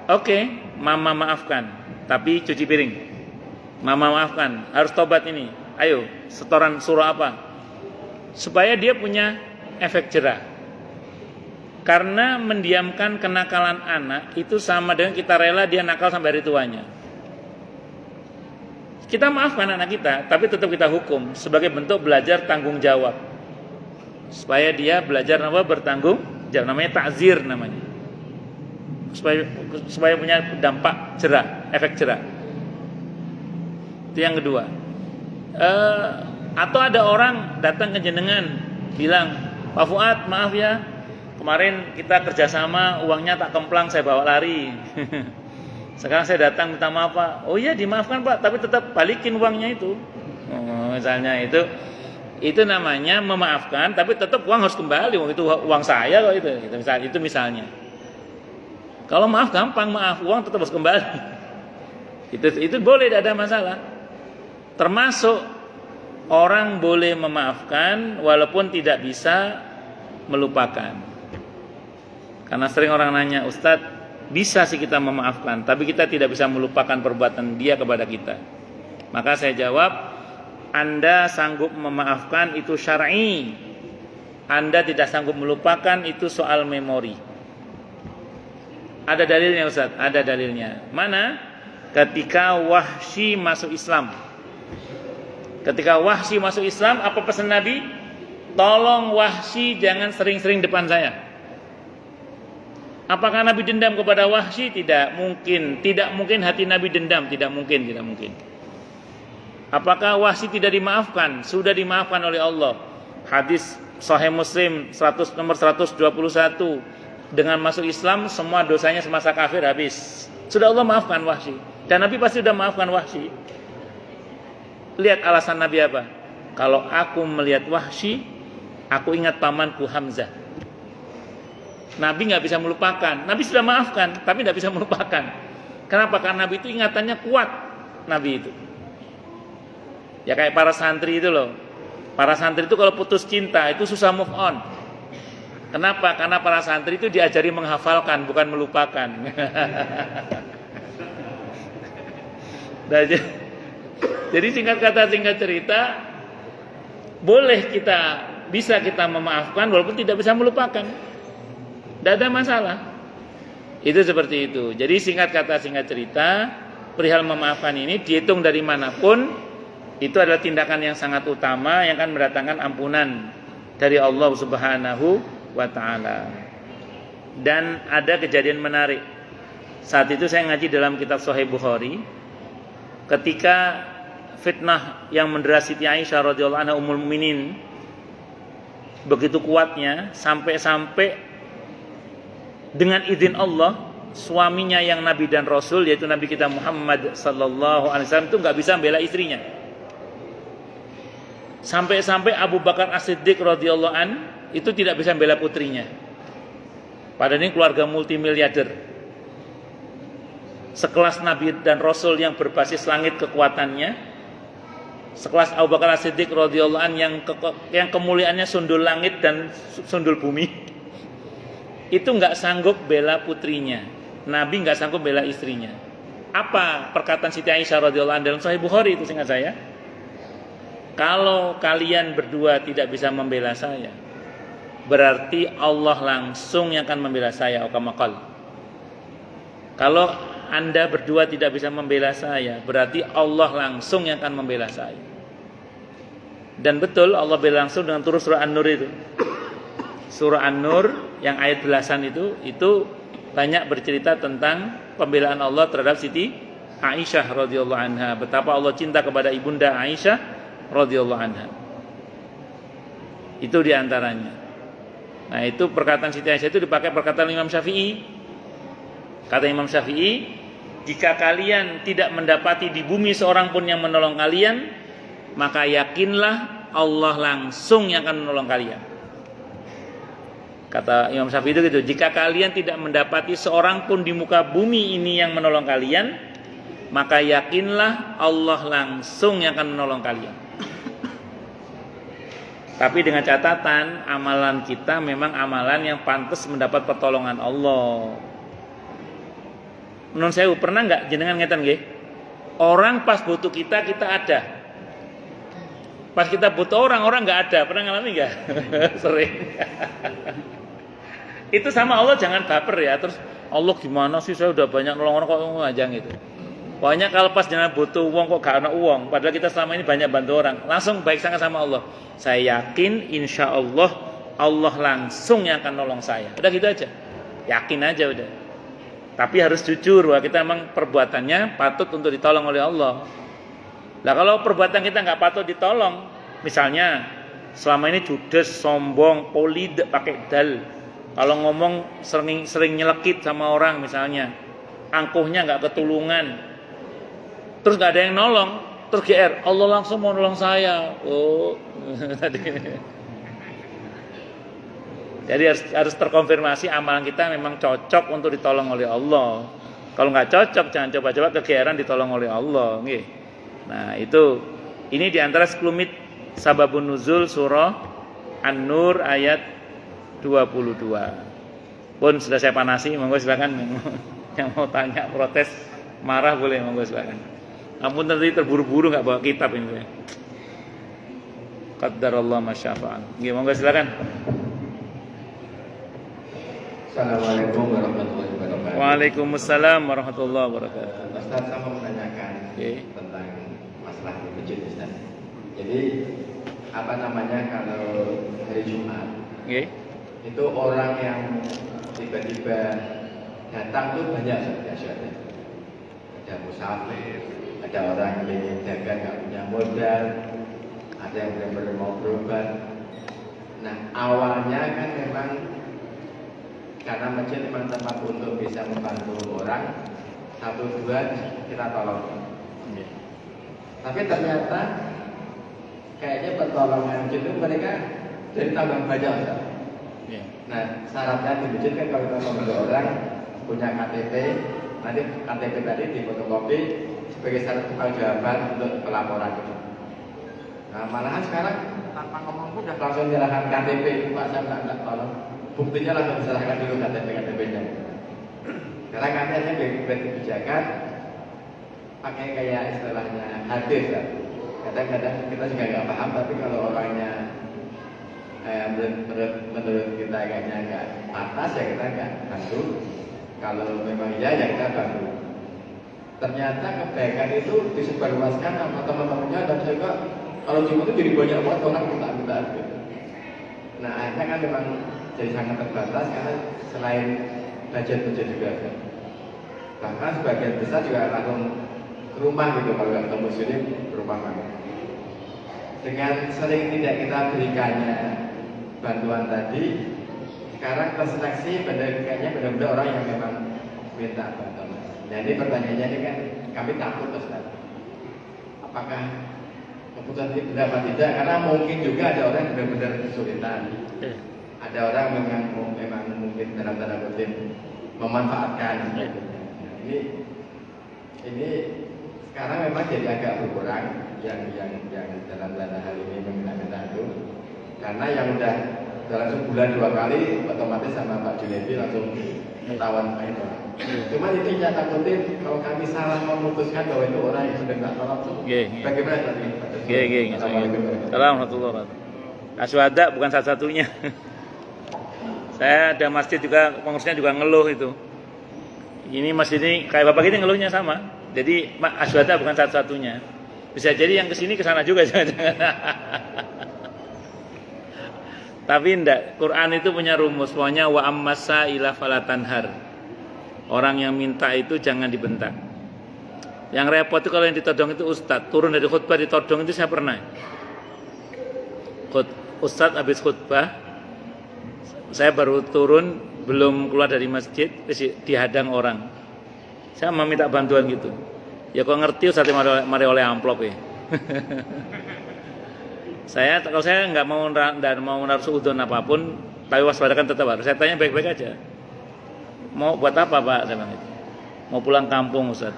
Oke, Mama maafkan, tapi cuci piring. Mama maafkan, harus tobat ini. Ayo, setoran surah apa? Supaya dia punya efek jerah. Karena mendiamkan kenakalan anak itu sama dengan kita rela dia nakal sampai hari tuanya. Kita maafkan anak kita, tapi tetap kita hukum sebagai bentuk belajar tanggung jawab. Supaya dia belajar bertanggung jawab, namanya takzir namanya. Supaya punya dampak jerah, efek jerah. Itu yang kedua. Atau ada orang datang ke jenengan bilang, Pak Fuad, maaf ya, kemarin kita kerjasama, uangnya tak kemplang, saya bawa lari. Sekarang saya datang minta maaf, Pak. Oh iya, dimaafkan, Pak, tapi tetap balikin uangnya itu. Misalnya itu, Itu namanya memaafkan, tapi tetap uang harus kembali. Itu uang saya kok itu. Itu misalnya. Kalau maaf gampang, maaf, uang tetap harus kembali. Itu boleh, tidak ada masalah. Termasuk orang boleh memaafkan walaupun tidak bisa melupakan. Karena sering orang nanya, Ustadz, bisa sih kita memaafkan, tapi kita tidak bisa melupakan perbuatan dia kepada kita. Maka saya jawab, Anda sanggup memaafkan itu syar'i. Anda tidak sanggup melupakan itu soal memori. Ada dalilnya Ustaz? Ada dalilnya. Mana? Ketika Wahsy masuk Islam. Ketika Wahsy masuk Islam, apa pesan Nabi? Tolong Wahsy jangan sering-sering depan saya. Apakah Nabi dendam kepada Wahsy? Tidak mungkin. Tidak mungkin hati Nabi dendam. Tidak mungkin. Tidak mungkin. Apakah Wahsy tidak dimaafkan? Sudah dimaafkan oleh Allah. Hadis Sahih Muslim nomor 121. Dengan masuk Islam semua dosanya semasa kafir habis. Sudah Allah maafkan Wahsy. Dan Nabi pasti sudah maafkan Wahsy. Lihat alasan Nabi apa? Kalau aku melihat Wahsy, aku ingat pamanku Hamzah. Nabi nggak bisa melupakan. Nabi sudah maafkan, tapi nggak bisa melupakan. Kenapa? Karena Nabi itu ingatannya kuat. Nabi itu. Ya kayak para santri itu loh. Para santri itu kalau putus cinta itu susah move on. Kenapa? Karena para santri itu diajari menghafalkan, bukan melupakan. Nah, jadi singkat kata, singkat cerita, bisa kita memaafkan walaupun tidak bisa melupakan. Tidak ada masalah. Itu seperti itu. Jadi singkat kata, singkat cerita, perihal memaafkan ini dihitung dari manapun, itu adalah tindakan yang sangat utama yang akan mendatangkan ampunan dari Allah Subhanahu wa ta'ala. Dan ada kejadian menarik. Saat itu saya ngaji dalam kitab Sahih Bukhari, ketika fitnah yang mendera Siti Aisyah radhiyallahu anha ummul mukminin begitu kuatnya, sampai-sampai dengan izin Allah suaminya yang Nabi dan Rasul, yaitu Nabi kita Muhammad sallallahu alaihi wasallam, itu nggak bisa membela istrinya. Sampai-sampai Abu Bakar As-Siddiq radhiyallahu an itu tidak bisa membela putrinya. Padahal ini keluarga multimiliarder, sekelas Nabi dan Rasul yang berbasis langit kekuatannya, sekelas Abu Bakar As-Siddiq radhiyallahu an yang kemuliaannya sundul langit dan sundul bumi, itu nggak sanggup bela putrinya. Nabi nggak sanggup bela istrinya. Apa perkataan Siti Aisyah radhiyallahu anha dalam Sahih Bukhari itu seingat saya? Kalau kalian berdua tidak bisa membela saya, berarti Allah langsung yang akan membela saya. Kalau Anda berdua tidak bisa membela saya, berarti Allah langsung yang akan membela saya. Dan betul Allah bela langsung dengan turun surah An-Nur itu. Surah An-Nur yang ayat belasan itu banyak bercerita tentang pembelaan Allah terhadap Siti Aisyah radhiyallahu anha. Betapa Allah cinta kepada ibunda Aisyah radhiyallahu anha. Itu diantaranya. Nah, itu perkataan Siti Aisyah itu dipakai perkataan Imam Syafi'i. Kata Imam Syafi'i, jika kalian tidak mendapati di bumi seorang pun yang menolong kalian, maka yakinlah Allah langsung yang akan menolong kalian. Kata Imam Syafi'i itu gitu, jika kalian tidak mendapati seorang pun di muka bumi ini yang menolong kalian, maka yakinlah Allah langsung yang akan menolong kalian. Tapi dengan catatan, amalan kita memang amalan yang pantas mendapat pertolongan Allah. Menurut saya, pernah nggak jenengan ngeten nggih? Orang pas butuh kita ada. Pas kita butuh orang nggak ada. Pernah ngalamin nggak? Sering. Itu sama Allah, jangan baper ya. Terus Allah gimana sih, saya udah banyak nolong orang kok ngajang itu. Pokoknya kalau pas jenengan butuh uang kok gak ada uang, padahal kita selama ini banyak bantu orang, langsung baik sangat sama Allah. Saya yakin insya Allah Allah langsung yang akan nolong saya. Udah gitu aja, yakin aja udah. Tapi harus jujur bahwa kita memang perbuatannya patut untuk ditolong oleh Allah. Nah kalau perbuatan kita nggak patut ditolong, misalnya selama ini judes, sombong, polid, pakai dal, kalau ngomong sering nyelekit sama orang misalnya, angkuhnya nggak ketulungan, terus nggak ada yang nolong, terus GR, Allah langsung mau nolong saya. Oh, tadi. Jadi harus terkonfirmasi amalan kita memang cocok untuk ditolong oleh Allah. Kalau nggak cocok, jangan coba-coba kegeeran ditolong oleh Allah. Nggih. Nah itu, ini diantara sekelumit sababun nuzul surah An-Nur ayat 22. Pun sudah saya panasi, monggo silakan yang mau tanya, protes, marah boleh, monggo silakan. Ampun tadi terburu-buru nggak bawa kitab ini. Qaddarallah masyafa'an. Nggih, monggo silakan. Assalamualaikum warahmatullahi wabarakatuh. Waalaikumsalam warahmatullahi wabarakatuh. Ustaz, saya mau menanyakan tentang masalah di masjid, Ustaz. Jadi apa namanya kalau hari Jumat itu orang yang tiba-tiba datang tuh banyak saja. Ada musafir, ada orang yang dagang nggak punya modal, ada yang benar-benar mau berobat. Nah awalnya kan memang karena masjid memang tempat untuk bisa membantu orang, satu dua kita tolong. Tapi ternyata kayaknya pertolongan itu mereka jadi tambah banyak. Nah syaratnya di masjid kan kalau kita membantu orang punya KTP, nanti KTP tadi difotokopi sebagai syarat pertanggungjawaban untuk pelaporan itu. Nah malahan sekarang tanpa ngomong pun udah langsung menyerahkan KTP itu, Pak, saya nggak tolong. Buktinya langsung diserahkan dulu KTP-nya. Karena kami hanya beri kebijakan pakai kayak istilahnya hadis kan. Kadang-kadang kita juga nggak paham, tapi kalau orangnya menurut kita kayaknya nggak pantas ya kita nggak bantu. Kalau memang iya ya kita bantu. Ternyata kebaikan itu disebarluaskan sama teman-temannya dan juga kalau cuma itu jadi banyak banget orang minta gitu. Nah akhirnya kan memang jadi sangat terbatas karena selain budget juga kan. Bahkan sebagian besar juga langsung ke rumah gitu kalau nggak ketemu sini ke rumah kami. Dengan sering tidak kita berikannya bantuan tadi, sekarang terseleksi benar-benar orang yang memang minta bantuan. Nah ini pertanyaannya ini kan kami takut Ustaz. Apakah keputusan ini benar atau tidak? Karena mungkin juga ada orang yang benar-benar kesulitan. Ada orang memang mungkin dalam tanda kutip memanfaatkan. Nah, ini sekarang memang jadi agak berkurang yang dalam tanda hal ini meminta itu, karena yang udah dalam sebulan 2 kali otomatis sama Pak Junaidi langsung ketahuan itu. Cuma itu nyata kutip kalau kami salah memutuskan bahwa itu orang yang sudah nggak tolong tuh, bagaimana tadi? Assalamualaikum warahmatullahi wabarakatuh. Aswada bukan satu-satunya. Saya ada masjid juga, pengurusnya juga ngeluh itu. Ini masjid ini kayak bapak ini ngeluhnya sama. Jadi aswada bukan satu-satunya. Bisa jadi yang kesini kesana juga jangan-jangan. Tapi enggak, Quran itu punya rumus, pokoknya wa ammasa ila falatanhar. Orang yang minta itu jangan dibentak. Yang repot itu kalau yang ditodong itu ustadz, turun dari khutbah ditodong itu saya pernah. Ustadz habis khutbah, saya baru turun, belum keluar dari masjid, dihadang orang. Saya mau minta bantuan gitu. Ya kok ngerti Ustaz mari oleh amplop ya. Kalau saya nggak mau menaruh suudzon apapun, tapi waspadakan tetap harus. Saya tanya baik-baik aja. Mau buat apa Pak? Saya bilang itu. Mau pulang kampung Ustaz.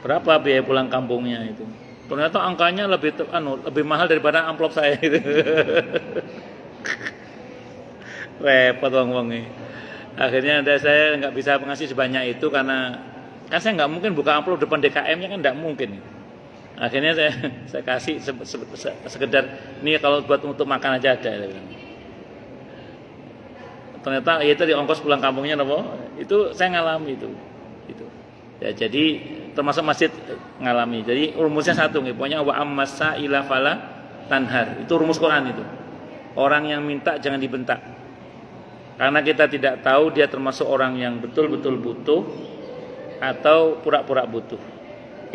Berapa biaya pulang kampungnya itu? Ternyata angkanya lebih mahal daripada amplop saya itu. Repot wong nih. Akhirnya saya nggak bisa mengasih sebanyak itu karena kan saya nggak mungkin buka amplop depan DKM-nya kan nggak mungkin. Akhirnya saya kasih sekedar ini kalau buat untuk makan aja ada. Ternyata itu di ongkos pulang kampungnya itu saya ngalami itu. Ya, jadi termasuk masjid ngalami. Jadi rumusnya satu nih, pokoknya wa ammasa ila fala tanhar. Itu rumus Quran itu. Orang yang minta jangan dibentak. Karena kita tidak tahu dia termasuk orang yang betul-betul butuh atau pura-pura butuh.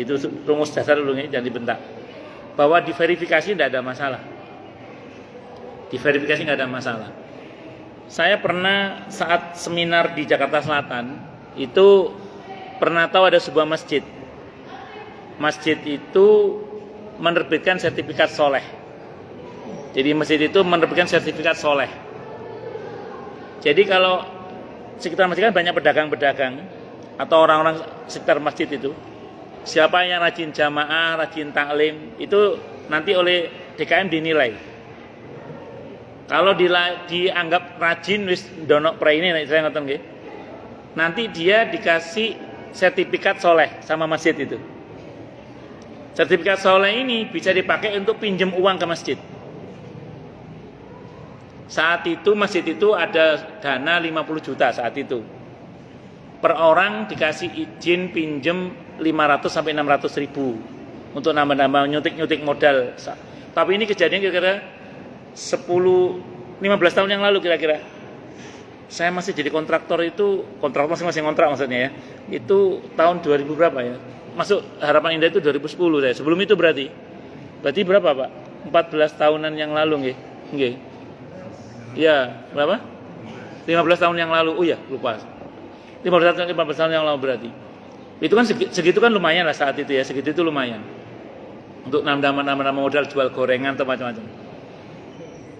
Itu rumus dasar dulu nih, jangan dibentak. Bahwa diverifikasi tidak ada masalah. Diverifikasi nggak ada masalah. Saya pernah saat seminar di Jakarta Selatan itu pernah tahu ada sebuah masjid. masjid itu menerbitkan sertifikat soleh. Jadi masjid itu menerbitkan sertifikat soleh. Jadi kalau sekitar masjid kan banyak pedagang-pedagang atau orang-orang sekitar masjid itu, siapa yang rajin jamaah, rajin taklim, itu nanti oleh DKM dinilai. Kalau dianggap rajin wis ndonok pre ini saya ngoten nggih. Nanti dia dikasih sertifikat soleh sama masjid itu. Sertifikat soleh ini bisa dipakai untuk pinjam uang ke masjid. Saat itu masjid itu ada dana 50 juta saat itu. Per orang dikasih izin pinjam 500 sampai 600 ribu untuk nambah-nambah nyutik-nyutik modal. Tapi ini kejadian kira-kira 15 tahun yang lalu kira-kira. Saya masih jadi kontraktor itu, kontrak masing-masing kontrak maksudnya ya. Itu tahun 2000 berapa ya? Masuk Harapan Indah itu 2010 saya. Sebelum itu berarti berapa, Pak? 14 tahunan yang lalu nggih. Nggih. Ya, berapa? 15 tahun yang lalu. Oh ya, lupa. 15 tahun yang lalu berarti. Itu kan segitu kan lumayan lah saat itu ya, segitu itu lumayan. Untuk nambah modal jual gorengan atau macam-macam.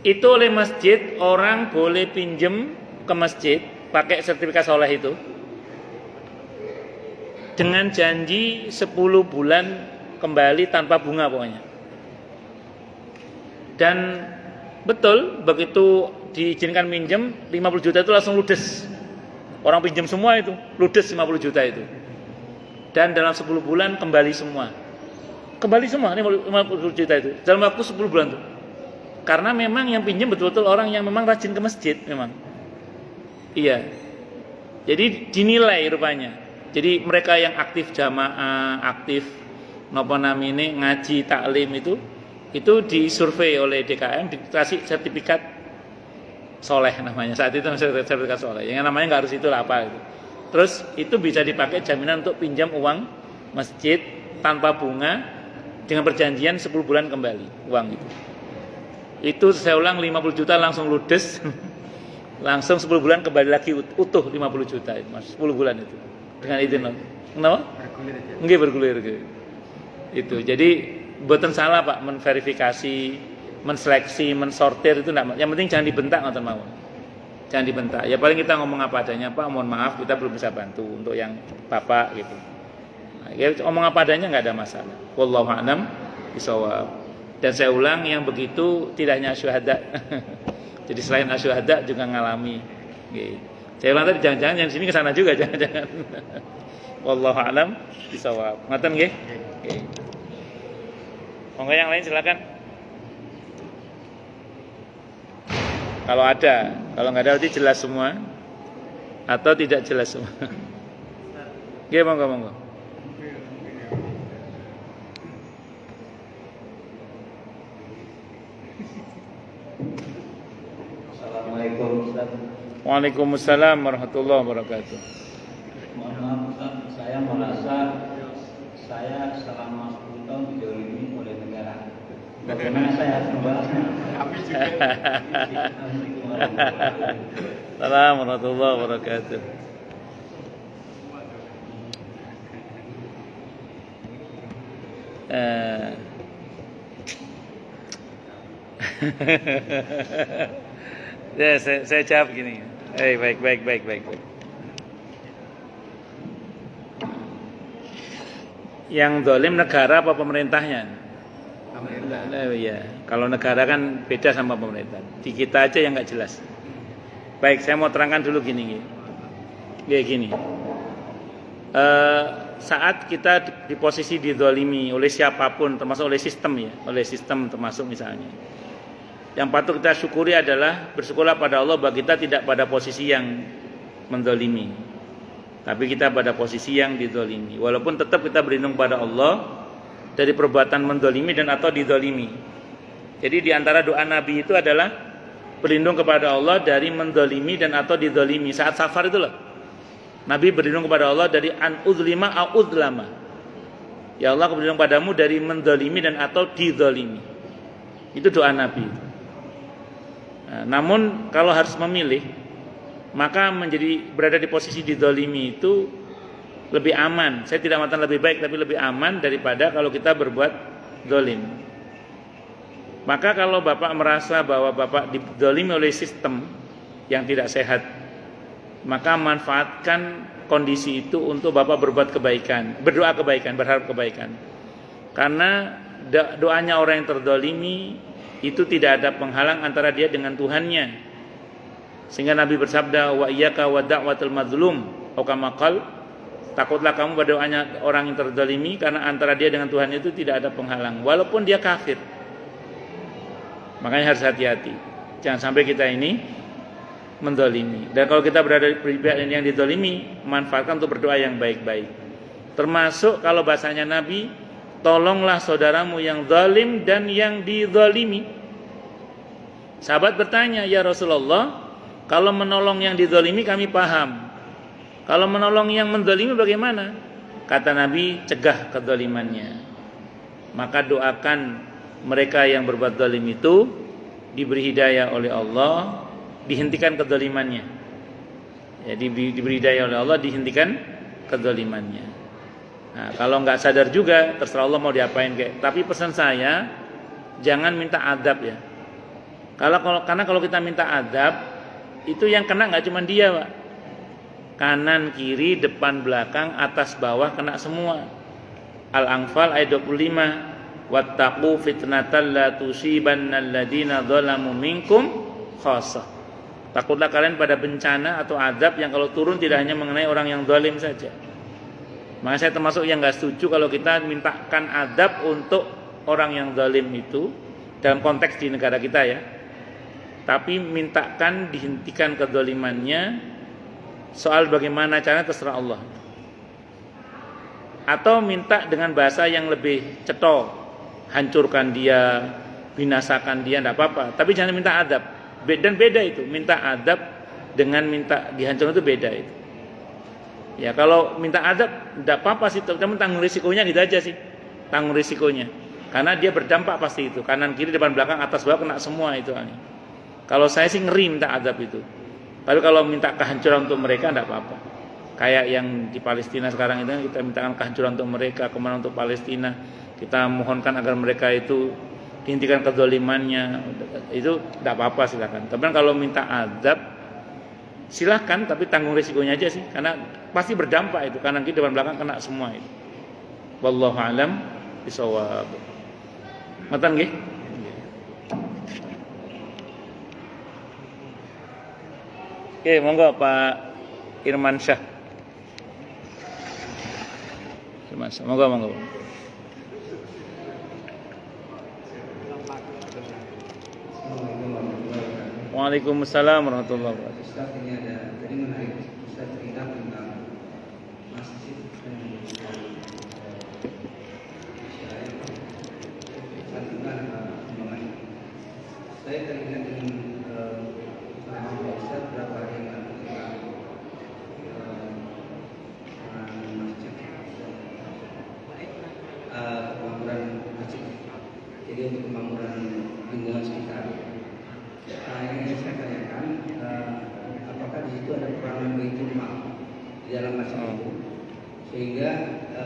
Itu oleh masjid orang boleh pinjem ke masjid pakai sertifikat soleh itu dengan janji 10 bulan kembali tanpa bunga pokoknya. Dan betul begitu diizinkan minjem 50 juta itu langsung ludes. Orang pinjam semua itu ludes 50 juta itu. Dan dalam 10 bulan kembali semua. Kembali semua 50 juta itu dalam waktu 10 bulan tuh. Karena memang yang pinjam betul-betul orang yang memang rajin ke masjid memang. Iya. Jadi dinilai rupanya. Jadi mereka yang aktif jamaah, aktif napa namine ngaji taklim itu disurvei oleh DKM dikasih sertifikat soleh namanya. Saat itu sertifikat soleh. Yang namanya nggak harus itulah apa itu. Terus itu bisa dipakai jaminan untuk pinjam uang masjid tanpa bunga dengan perjanjian 10 bulan kembali uang itu. Itu saya ulang 50 juta langsung ludes. Langsung 10 bulan kembali lagi utuh 50 juta itu Mas. 10 bulan itu. Dengan izin. Kenapa? Bergulir. Nggih bergulir gitu. Itu. Jadi mboten salah Pak menverifikasi, menseleksi, mensortir itu enggak. Yang penting jangan dibentak ngoten mawon. Jangan dibentak. Ya paling kita ngomong apa adanya, Pak, mohon maaf kita belum bisa bantu untuk yang Bapak gitu. Nah, ya ngomong apa adanya enggak ada masalah. Wallahu a'lam bishawab. Dan saya ulang yang begitu tidak hanya syuhada. Jadi selain asyuhada juga ngalami. Okay. Saya ulang tadi jangan-jangan yang sini ke sana juga jangan-jangan. Wallahu a'lam bishawab. Ngoten nggih? Nggih. Monggo yang lain silakan. Kalau ada, kalau nggak ada berarti jelas semua atau tidak jelas semua. Nggih, monggo. Assalamualaikum Ustaz. Waalaikumsalam warahmatullahi wabarakatuh. Mohon maaf Ustaz, saya merasa saya selama 10 tahun dizalimi oleh negara. Bagaimana saya harus membalasnya? Assalamualaikum warahmatullahi wabarakatuh. Ya, saya jawab gini. Baik. Yang zalim negara apa pemerintahnya? Pemerintah. Ya. Kalau negara kan beda sama pemerintah. Di kita aja yang nggak jelas. Baik, saya mau terangkan dulu gini. Gini. Saat kita di posisi dizalimi oleh siapapun, termasuk oleh sistem ya, oleh sistem termasuk misalnya. Yang patut kita syukuri adalah bersyukurlah pada Allah bahwa kita tidak pada posisi yang menzalimi, tapi kita pada posisi yang dizalimi. Walaupun tetap kita berlindung pada Allah dari perbuatan menzalimi dan atau dizalimi. Jadi di antara doa Nabi itu adalah berlindung kepada Allah dari menzalimi dan atau dizalimi. Saat safar itulah Nabi berlindung kepada Allah dari an uzlima au uzlama. Ya Allah, aku berlindung padamu dari menzalimi dan atau dizalimi. Itu doa Nabi. Nah, namun kalau harus memilih, maka berada di posisi dizalimi itu lebih aman. Saya tidak mengatakan lebih baik, tapi lebih aman daripada kalau kita berbuat zalim. Maka kalau Bapak merasa bahwa Bapak dizalimi oleh sistem yang tidak sehat, maka manfaatkan kondisi itu untuk Bapak berbuat kebaikan, berdoa kebaikan, berharap kebaikan. Karena doanya orang yang terzalimi itu tidak ada penghalang antara dia dengan Tuhannya. Sehingga Nabi bersabda, wa iyyaka wa da'watul mazlum, atau kama qala, takutlah kamu pada doanya orang yang terzalimi, karena antara dia dengan Tuhan itu tidak ada penghalang walaupun dia kafir. Makanya harus hati-hati, jangan sampai kita ini menzalimi. Dan kalau kita berada di pihak yang dizalimi, manfaatkan untuk berdoa yang baik-baik. Termasuk kalau bahasanya Nabi, tolonglah saudaramu yang zalim dan yang dizalimi. Sahabat bertanya, ya Rasulullah, kalau menolong yang dizalimi kami paham, kalau menolong yang menzalimi bagaimana? Kata Nabi, cegah kezalimannya. Maka doakan mereka yang berbuat zalim itu diberi hidayah oleh Allah, dihentikan kezalimannya. Ya, diberi hidayah oleh Allah, dihentikan kezalimannya. Nah, kalau nggak sadar juga, terserah Allah mau diapain kayak. Tapi pesan saya, jangan minta adab ya. Karena kalau kita minta adab, itu yang kena nggak cuma dia, Pak. Kanan, kiri, depan, belakang, atas, bawah kena semua. Al-Anfal ayat 25. Wattaqu fitnatan la tusibannal ladzina dzalamu minkum khassah. Takutlah kalian pada bencana atau azab yang kalau turun tidak hanya mengenai orang yang zalim saja. Maka saya termasuk yang enggak setuju kalau kita mintakan azab untuk orang yang zalim itu dalam konteks di negara kita ya. Tapi mintakan dihentikan kezalimannya, soal bagaimana caranya terserah Allah. Atau minta dengan bahasa yang lebih cetok, hancurkan dia, binasakan dia, tidak apa-apa. Tapi jangan minta adab. Dan beda itu, minta adab dengan minta dihancurkan itu beda itu. Ya kalau minta adab tidak apa-apa sih, teman tanggung risikonya gitu aja sih, tanggung risikonya. Karena dia berdampak pasti itu, kanan kiri depan belakang atas bawah kena semua itu. Kalau saya sih ngeri minta adab itu. Tapi kalau minta kehancuran untuk mereka tidak apa-apa. Kayak yang di Palestina sekarang itu kita mintakan kehancuran untuk mereka, kemenangan untuk Palestina. Kita mohonkan agar mereka itu dihentikan kezalimannya, itu tidak apa-apa silakan. Tapi kalau minta azab silakan, tapi tanggung risikonya aja sih, karena pasti berdampak itu, kanan kiri depan belakang kena semua itu. Wallahu alam bisawab. Matan nggih? Oke, monggo Pak Irman Syah. Monggo. Waalaikumsalam warahmatullahi wabarakatuh. Ustaz, ini ada tadi menarik Ustaz cerita tentang masjid dan saya teringat dengan pengalaman Ustaz berapa hari yang lalu tentang masjid, pembangunan masjid. Jadi untuk pembangunan lingkungan sekitar. Nah, yang ingin saya tanyakan, apakah di situ ada peranan Baitul Mal di dalam masjid itu, sehingga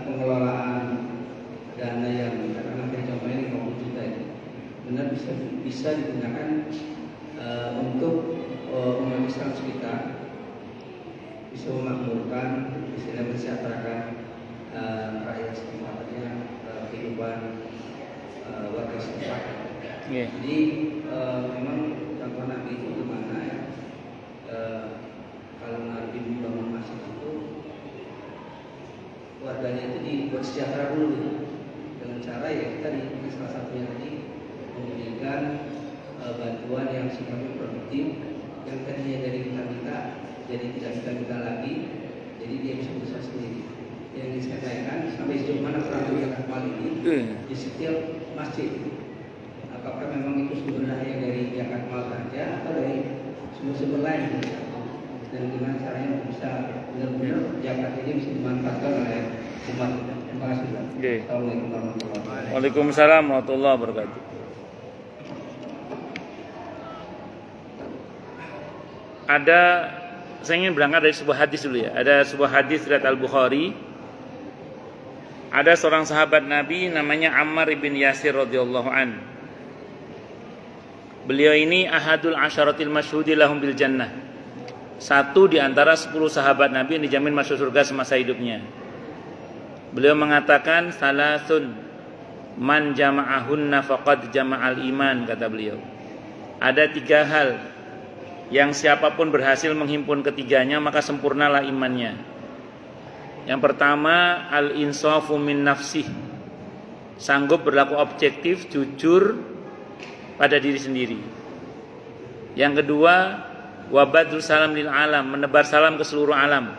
pengelolaan dana yang katakanlah contohnya 50 juta itu benar bisa digunakan untuk umat Islam sekitar, bisa memakmurkan, bisa mensejahterakan rakyat setempat, kehidupan warga setempat. Yeah. Jadi memang contoh Nabi itu gimana ya? Kalau Nabi membangun masjid itu warganya itu dibuat sejahtera dulu gitu. Dengan cara ya tadi salah satunya tadi memberikan bantuan yang sifatnya produktif, yang tadinya dari kita jadi tidak kita lagi, jadi dia bisa berusaha sendiri. Yang ingin saya tanyakan, sampai sejauh mana peran zakat mal ini di setiap masjid? Apakah memang itu sebenarnya dari zakat mal saja atau dari sumber-sumber lain? Dan gimana caranya bisa benar-benar zakat ini bisa dimanfaatkan oleh umat? Terima kasih. Assalamualaikum warahmatullahi wabarakatuh. Waalaikumsalam warahmatullahi wabarakatuh. Saya ingin berangkat dari sebuah hadis dulu ya. Ada sebuah hadis riwayat Al-Bukhari Ada seorang sahabat Nabi namanya Ammar bin Yasir radhiyallahu an. Beliau ini ahadul asyaratil masyhudi lahum bil jannah. Satu di antara 10 sahabat Nabi yang dijamin masuk surga semasa hidupnya. Beliau mengatakan salasun man jama'ahunna faqad jama'al iman, kata beliau. Ada 3 hal yang siapapun berhasil menghimpun ketiganya maka sempurnalah imannya. Yang pertama, al-insafu min nafsih. Sanggup berlaku objektif, jujur pada diri sendiri. Yang kedua, wabadul salam lil alam, menebar salam ke seluruh alam.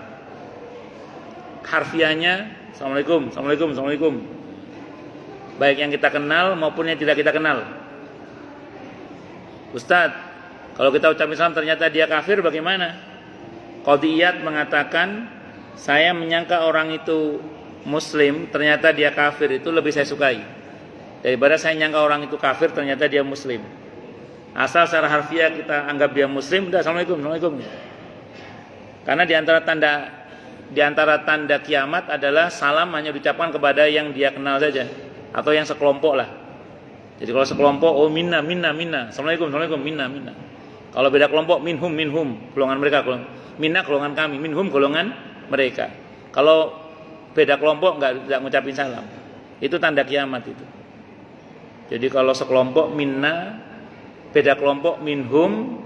Harfiahnya, assalamualaikum, assalamualaikum, assalamualaikum. Baik yang kita kenal maupun yang tidak kita kenal. Ustadz, kalau kita ucapin salam ternyata dia kafir, bagaimana? Qadiyat mengatakan, saya menyangka orang itu muslim, ternyata dia kafir, itu lebih saya sukai daripada saya nyangka orang itu kafir, ternyata dia muslim. Asal secara harfiah kita anggap dia muslim, udah assalamualaikum, assalamualaikum. Karena di antara tanda kiamat adalah salam hanya diucapkan kepada yang dia kenal saja, atau yang sekelompok lah. Jadi kalau sekelompok, oh minna, assalamualaikum, assalamualaikum, minna. Kalau beda kelompok, minhum, golongan mereka, minna golongan kami, minhum golongan mereka. Kalau beda kelompok nggak ngucapin salam, itu tanda kiamat itu. Jadi kalau sekelompok minna, beda kelompok minhum,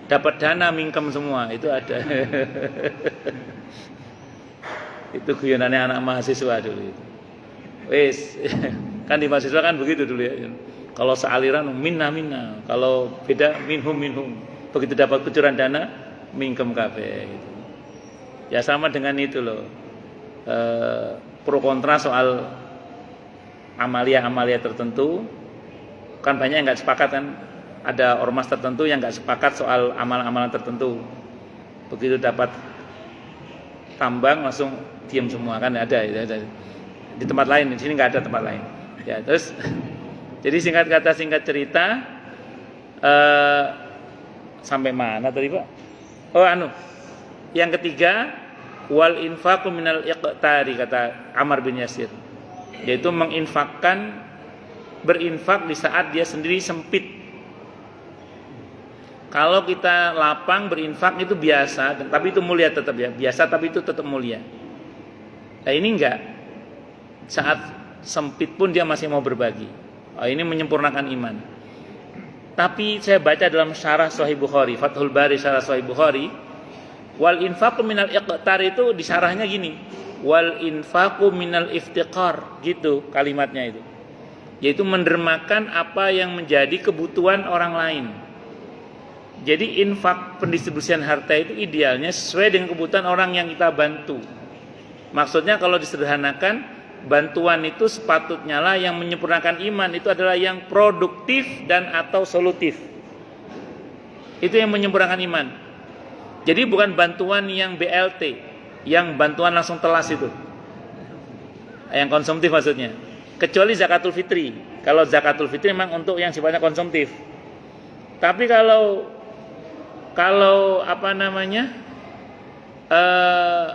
dapat dana mingkem semua, itu ada. Itu guyonannya anak mahasiswa dulu itu. Wes, kan di mahasiswa kan begitu dulu ya. Kalau sealiran minna, kalau beda minhum. Begitu dapat kucuran dana mingkem kabeh gitu. Ya sama dengan itu loh, pro kontra soal amalia tertentu. Kan banyak yang gak sepakat kan. Ada ormas tertentu yang gak sepakat soal amalan-amalan tertentu. Begitu dapat tambang langsung diam semua, kan ada. Di tempat lain, di sini gak ada tempat lain. Ya terus, jadi singkat kata singkat cerita, sampai mana tadi Pak? Yang ketiga, wal infaqu minal iqtari, kata Ammar bin Yasir, yaitu berinfak di saat dia sendiri sempit. Kalau kita lapang berinfak itu biasa, tapi itu mulia tetap ya, biasa tapi itu tetap mulia. Nah ini enggak, saat sempit pun dia masih mau berbagi. Ini menyempurnakan iman. Tapi saya baca dalam syarah Sahih Bukhari, Fathul Bari syarah Sahih Bukhari, wal infaqu minal iqtar itu disarahnya gini, wal infaqu minal iftiqar, gitu kalimatnya itu. Yaitu mendermakan apa yang menjadi kebutuhan orang lain. Jadi infak, pendistribusian harta itu idealnya sesuai dengan kebutuhan orang yang kita bantu. Maksudnya kalau disederhanakan, bantuan itu sepatutnya lah yang menyempurnakan iman itu adalah yang produktif dan atau solutif. Itu yang menyempurnakan iman. Jadi bukan bantuan yang BLT, yang bantuan langsung telas itu, yang konsumtif maksudnya. Kecuali zakatul fitri. Kalau zakatul fitri memang untuk yang sifatnya konsumtif. Tapi kalau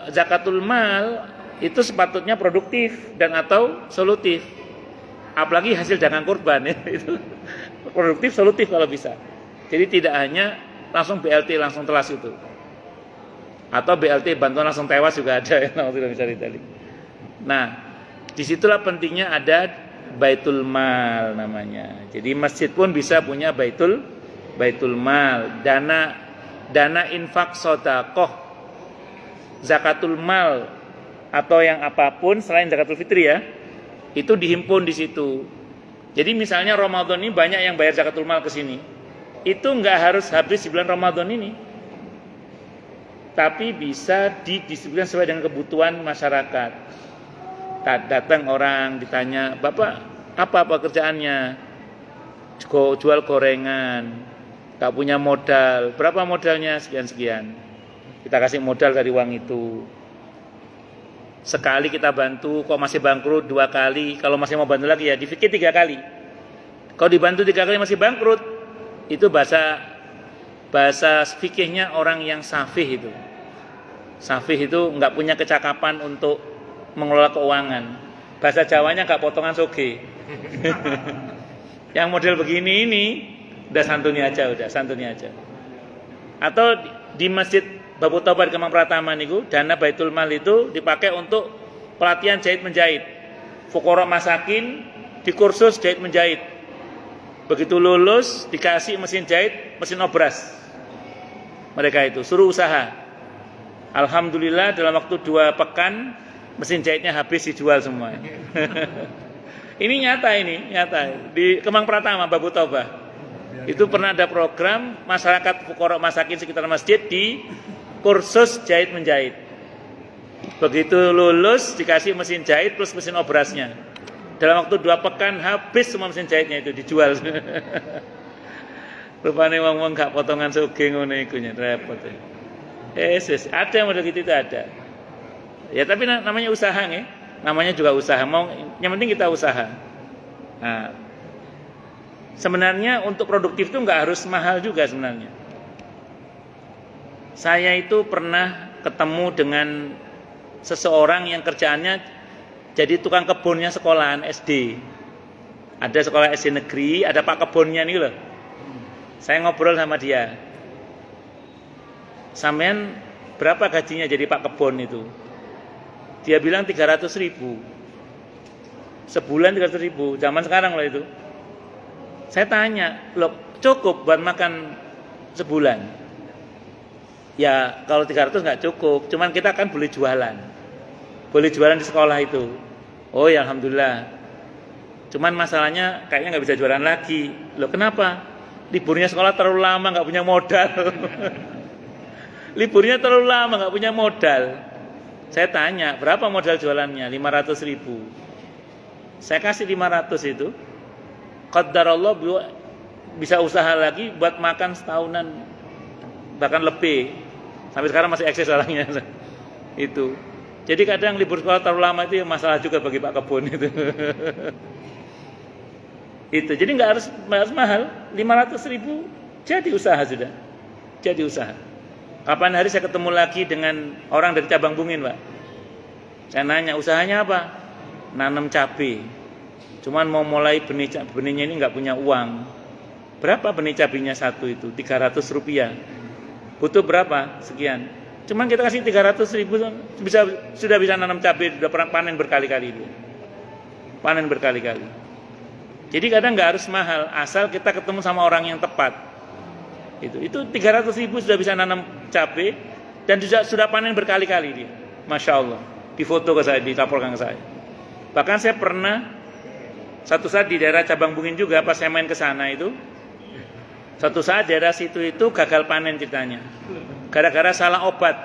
zakatul mal itu sepatutnya produktif dan atau solutif. Apalagi hasil dagangan kurban ya, itu produktif solutif kalau bisa. Jadi tidak hanya langsung BLT langsung telas itu. Atau BLT bantuan langsung tewas juga ada ya, tidak bisa ditali. Nah, disitulah pentingnya ada baitul mal namanya. Jadi masjid pun bisa punya baitul mal, dana infak sedekah, zakatul mal atau yang apapun selain zakatul fitri ya, itu dihimpun di situ. Jadi misalnya Ramadan ini banyak yang bayar zakatul mal ke sini. Itu enggak harus habis di bulan Ramadan ini. Tapi bisa didistribusikan sesuai dengan kebutuhan masyarakat. Datang orang ditanya, "Bapak, apa pekerjaannya?" Jual gorengan. Gak punya modal. Berapa modalnya? Sekian-sekian. Kita kasih modal dari uang itu. Sekali kita bantu, kok masih bangkrut 2 kali. Kalau masih mau bantu lagi ya difikir 3 kali. Kalau dibantu 3 kali masih bangkrut, itu bahasa fikihnya orang yang safih itu. Safih itu nggak punya kecakapan untuk mengelola keuangan. Bahasa Jawanya nggak potongan soge. Yang model begini ini udah santuni aja. Atau di Masjid Babu Taubat Kemang Pratama niku dana Baitul Mal itu dipakai untuk pelatihan jahit menjahit. Fuqara masakin di kursus jahit menjahit. Begitu lulus dikasih mesin jahit, mesin obras. Mereka itu suruh usaha. Alhamdulillah dalam waktu 2 pekan mesin jahitnya habis dijual semua. Ini nyata di Kemang Pratama Babu Taubat. Itu pernah ada program masyarakat fuqara masakin sekitar masjid di kursus jahit menjahit. Begitu lulus dikasih mesin jahit plus mesin obrasnya. Dalam waktu 2 pekan habis semua mesin jahitnya itu dijual. Rupane wong-wong gak potongan soge ngono iku repot. Ada model gitu itu ada. Ya tapi namanya usaha nggih. Namanya juga usaha. Yang penting kita usaha. Nah, sebenarnya untuk produktif itu nggak harus mahal juga sebenarnya. Saya itu pernah ketemu dengan seseorang yang kerjaannya jadi tukang kebunnya sekolahan SD. Ada sekolah SD negeri, ada pak kebunnya nih loh. Saya ngobrol sama dia. Sampean berapa gajinya jadi pak kebun itu? Dia bilang 300.000. Sebulan 300.000. Zaman sekarang loh itu. Saya tanya, loh cukup buat makan sebulan? Ya kalau 300 nggak cukup, cuman kita kan boleh jualan. Boleh jualan di sekolah itu. Oh ya Alhamdulillah. Cuman masalahnya kayaknya nggak bisa jualan lagi. Loh kenapa? Liburnya sekolah terlalu lama nggak punya modal. Liburnya terlalu lama nggak punya modal. Saya tanya, berapa modal jualannya? 500.000. Saya kasih 500 itu. Qadarullah bisa usaha lagi buat makan setahunan bahkan lebih. Sampai sekarang masih eksis orangnya. Itu. Jadi kadang libur sekolah terlalu lama itu masalah juga bagi Pak Kebun itu. Itu. Jadi nggak harus mahal. 500.000 jadi usaha sudah. Jadi usaha. Kapan hari saya ketemu lagi dengan orang dari cabang Bungin, Pak. Saya nanya, usahanya apa? Nanam cabai. Cuman mau mulai benihnya ini nggak punya uang. Berapa benih cabainya satu itu? 300 rupiah. Butuh berapa? Sekian. Cuman kita kasih 300.000 sudah bisa nanam cabai, sudah pernah panen berkali-kali itu. Panen berkali-kali. Jadi kadang nggak harus mahal, asal kita ketemu sama orang yang tepat. Itu 300.000 sudah bisa nanam cabai dan sudah panen berkali-kali dia. Masya Allah. Difoto ke saya, dilaporkan ke saya. Bahkan saya pernah satu saat di daerah cabang Bungin juga pas saya main ke sana itu. Satu saat daerah situ itu gagal panen ceritanya. Gara-gara salah obat.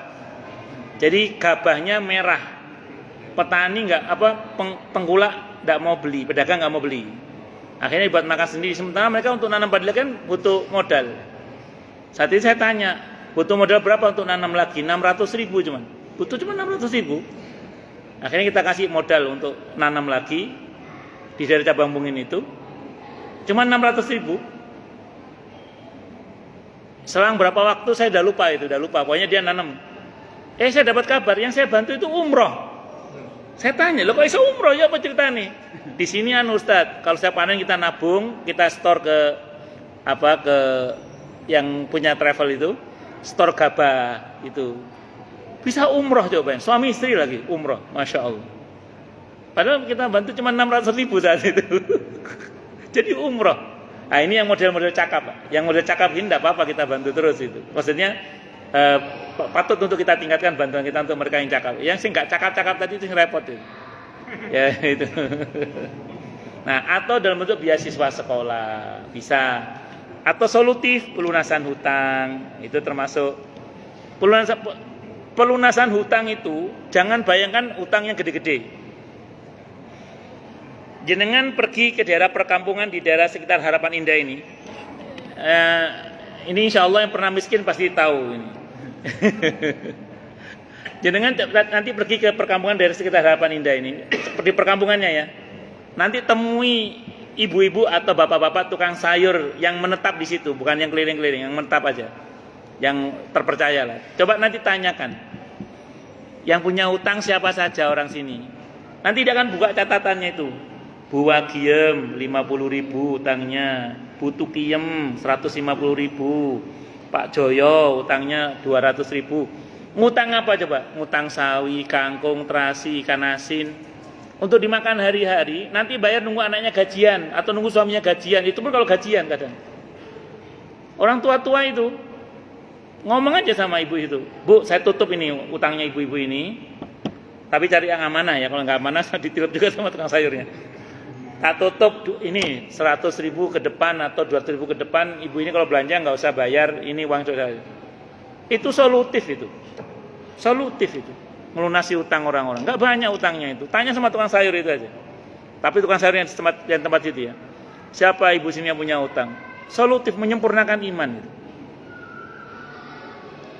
Jadi gabahnya merah. Petani penggula enggak mau beli, pedagang enggak mau beli. Akhirnya dibuat makan sendiri. Sementara mereka untuk nanam padi kan butuh modal. Saat itu saya tanya, butuh modal berapa untuk nanam lagi? 600.000 cuman. Butuh cuma 600.000. Akhirnya kita kasih modal untuk nanam lagi di daerah cabang Bungin itu. Cuma 600.000. Selang berapa waktu saya udah lupa. Pokoknya dia nanam. Saya dapat kabar yang saya bantu itu umroh. Saya tanya, lo kok bisa umroh ya apa cerita nih? Di sini Ustaz, kalau saya panen kita nabung, kita store ke yang punya travel itu, store gabah itu. Bisa umroh coba, suami istri lagi umroh, Masya Allah. Padahal kita bantu cuma 600.000 saat itu. Jadi umroh. Nah ini yang model-model cakap. Yang model cakap ini tidak apa-apa kita bantu terus itu. Maksudnya patut untuk kita tingkatkan bantuan kita untuk mereka yang cakap. Yang nggak cakap-cakap tadi itu repot itu. Ya itu. Nah atau dalam bentuk beasiswa sekolah bisa. Atau solutif pelunasan hutang itu termasuk pelunasan hutang itu jangan bayangkan hutang yang gede-gede. Jenengan pergi ke daerah perkampungan di daerah sekitar Harapan Indah ini. Ini insya Allah yang pernah miskin pasti tahu ini. Jenengan nanti pergi ke perkampungan daerah sekitar Harapan Indah ini, seperti perkampungannya ya. Nanti temui ibu-ibu atau bapak-bapak tukang sayur yang menetap di situ, bukan yang keliling-keliling, yang menetap aja, yang terpercaya lah. Coba nanti tanyakan, yang punya hutang siapa saja orang sini. Nanti dia akan buka catatannya itu. Bu Wagiem 50.000 utangnya, Bu Tukiem 150.000, Pak Joyo utangnya 200.000. Ngutang apa coba? Ngutang sawi, kangkung, terasi, ikan asin. Untuk dimakan hari-hari, nanti bayar nunggu anaknya gajian atau nunggu suaminya gajian. Itu pun kalau gajian kadang. Orang tua-tua itu ngomong aja sama ibu itu, Bu, saya tutup ini utangnya ibu-ibu ini, tapi cari yang amanah ya. Kalau nggak amanah, saya ditirup juga sama tukang sayurnya. Tak tutup ini 100.000 ke depan atau 200.000 ke depan. Ibu ini kalau belanja nggak usah bayar, ini uang saudara. Itu solutif itu, solutif itu, melunasi utang orang-orang. Nggak banyak utangnya itu. Tanya sama tukang sayur itu aja. Tapi tukang sayur yang tempat itu ya. Siapa ibu sini yang punya utang? Solutif, menyempurnakan iman itu.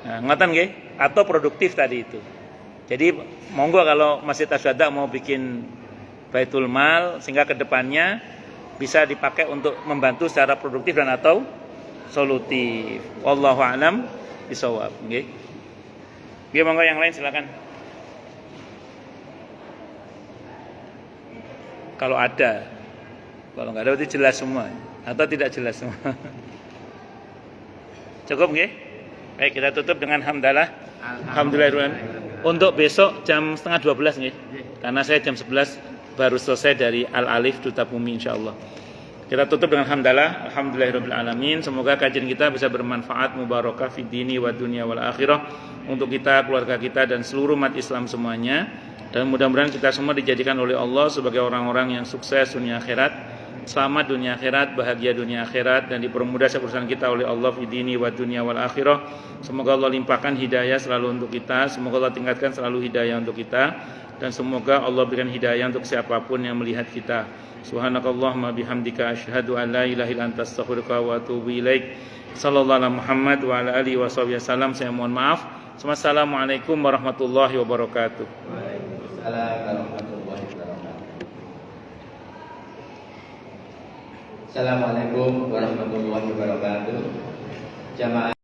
Nah, ngatan nggih? Atau produktif tadi itu. Jadi monggo kalau Masjid Asyada mau bikin Baitul Mal sehingga kedepannya bisa dipakai untuk membantu secara produktif dan atau solutif. Wallahu a'lam bishawab. Nggih. Nggih, monggo yang lain silakan. Kalau ada. Kalau enggak ada berarti jelas semua atau tidak jelas semua. Cukup nggih? Baik, kita tutup dengan hamdalah. Alhamdulillah. Untuk besok jam 11:30 nggih. Karena saya jam 11 baru selesai dari Al-Alif Duta Bumi insyaallah. Kita tutup dengan hamdalah. Alhamdulillahirabbil alamin. Semoga kajian kita bisa bermanfaat, mubarakah fid dini wa dunya wal akhirah untuk kita, keluarga kita dan seluruh umat Islam semuanya. Dan mudah-mudahan kita semua dijadikan oleh Allah sebagai orang-orang yang sukses dunia akhirat. Selamat dunia akhirat, bahagia dunia akhirat, dan dipermudah urusan kita oleh Allah fi dini wa dunya wal akhirah. Semoga Allah limpahkan hidayah selalu untuk kita, semoga Allah tingkatkan selalu hidayah untuk kita, dan semoga Allah berikan hidayah untuk siapapun yang melihat kita. Subhanakallahumma bihamdika asyhadu an la ilaha illa anta astaghfiruka wa atubu ilaik. Sallallahu alaihi Muhammad wa ala alihi wasallam. Saya mohon maaf. Wassalamualaikum warahmatullahi wabarakatuh. Waalaikumsalam warahmatullahi wabarakatuh. Assalamualaikum warahmatullahi wabarakatuh. Jamaah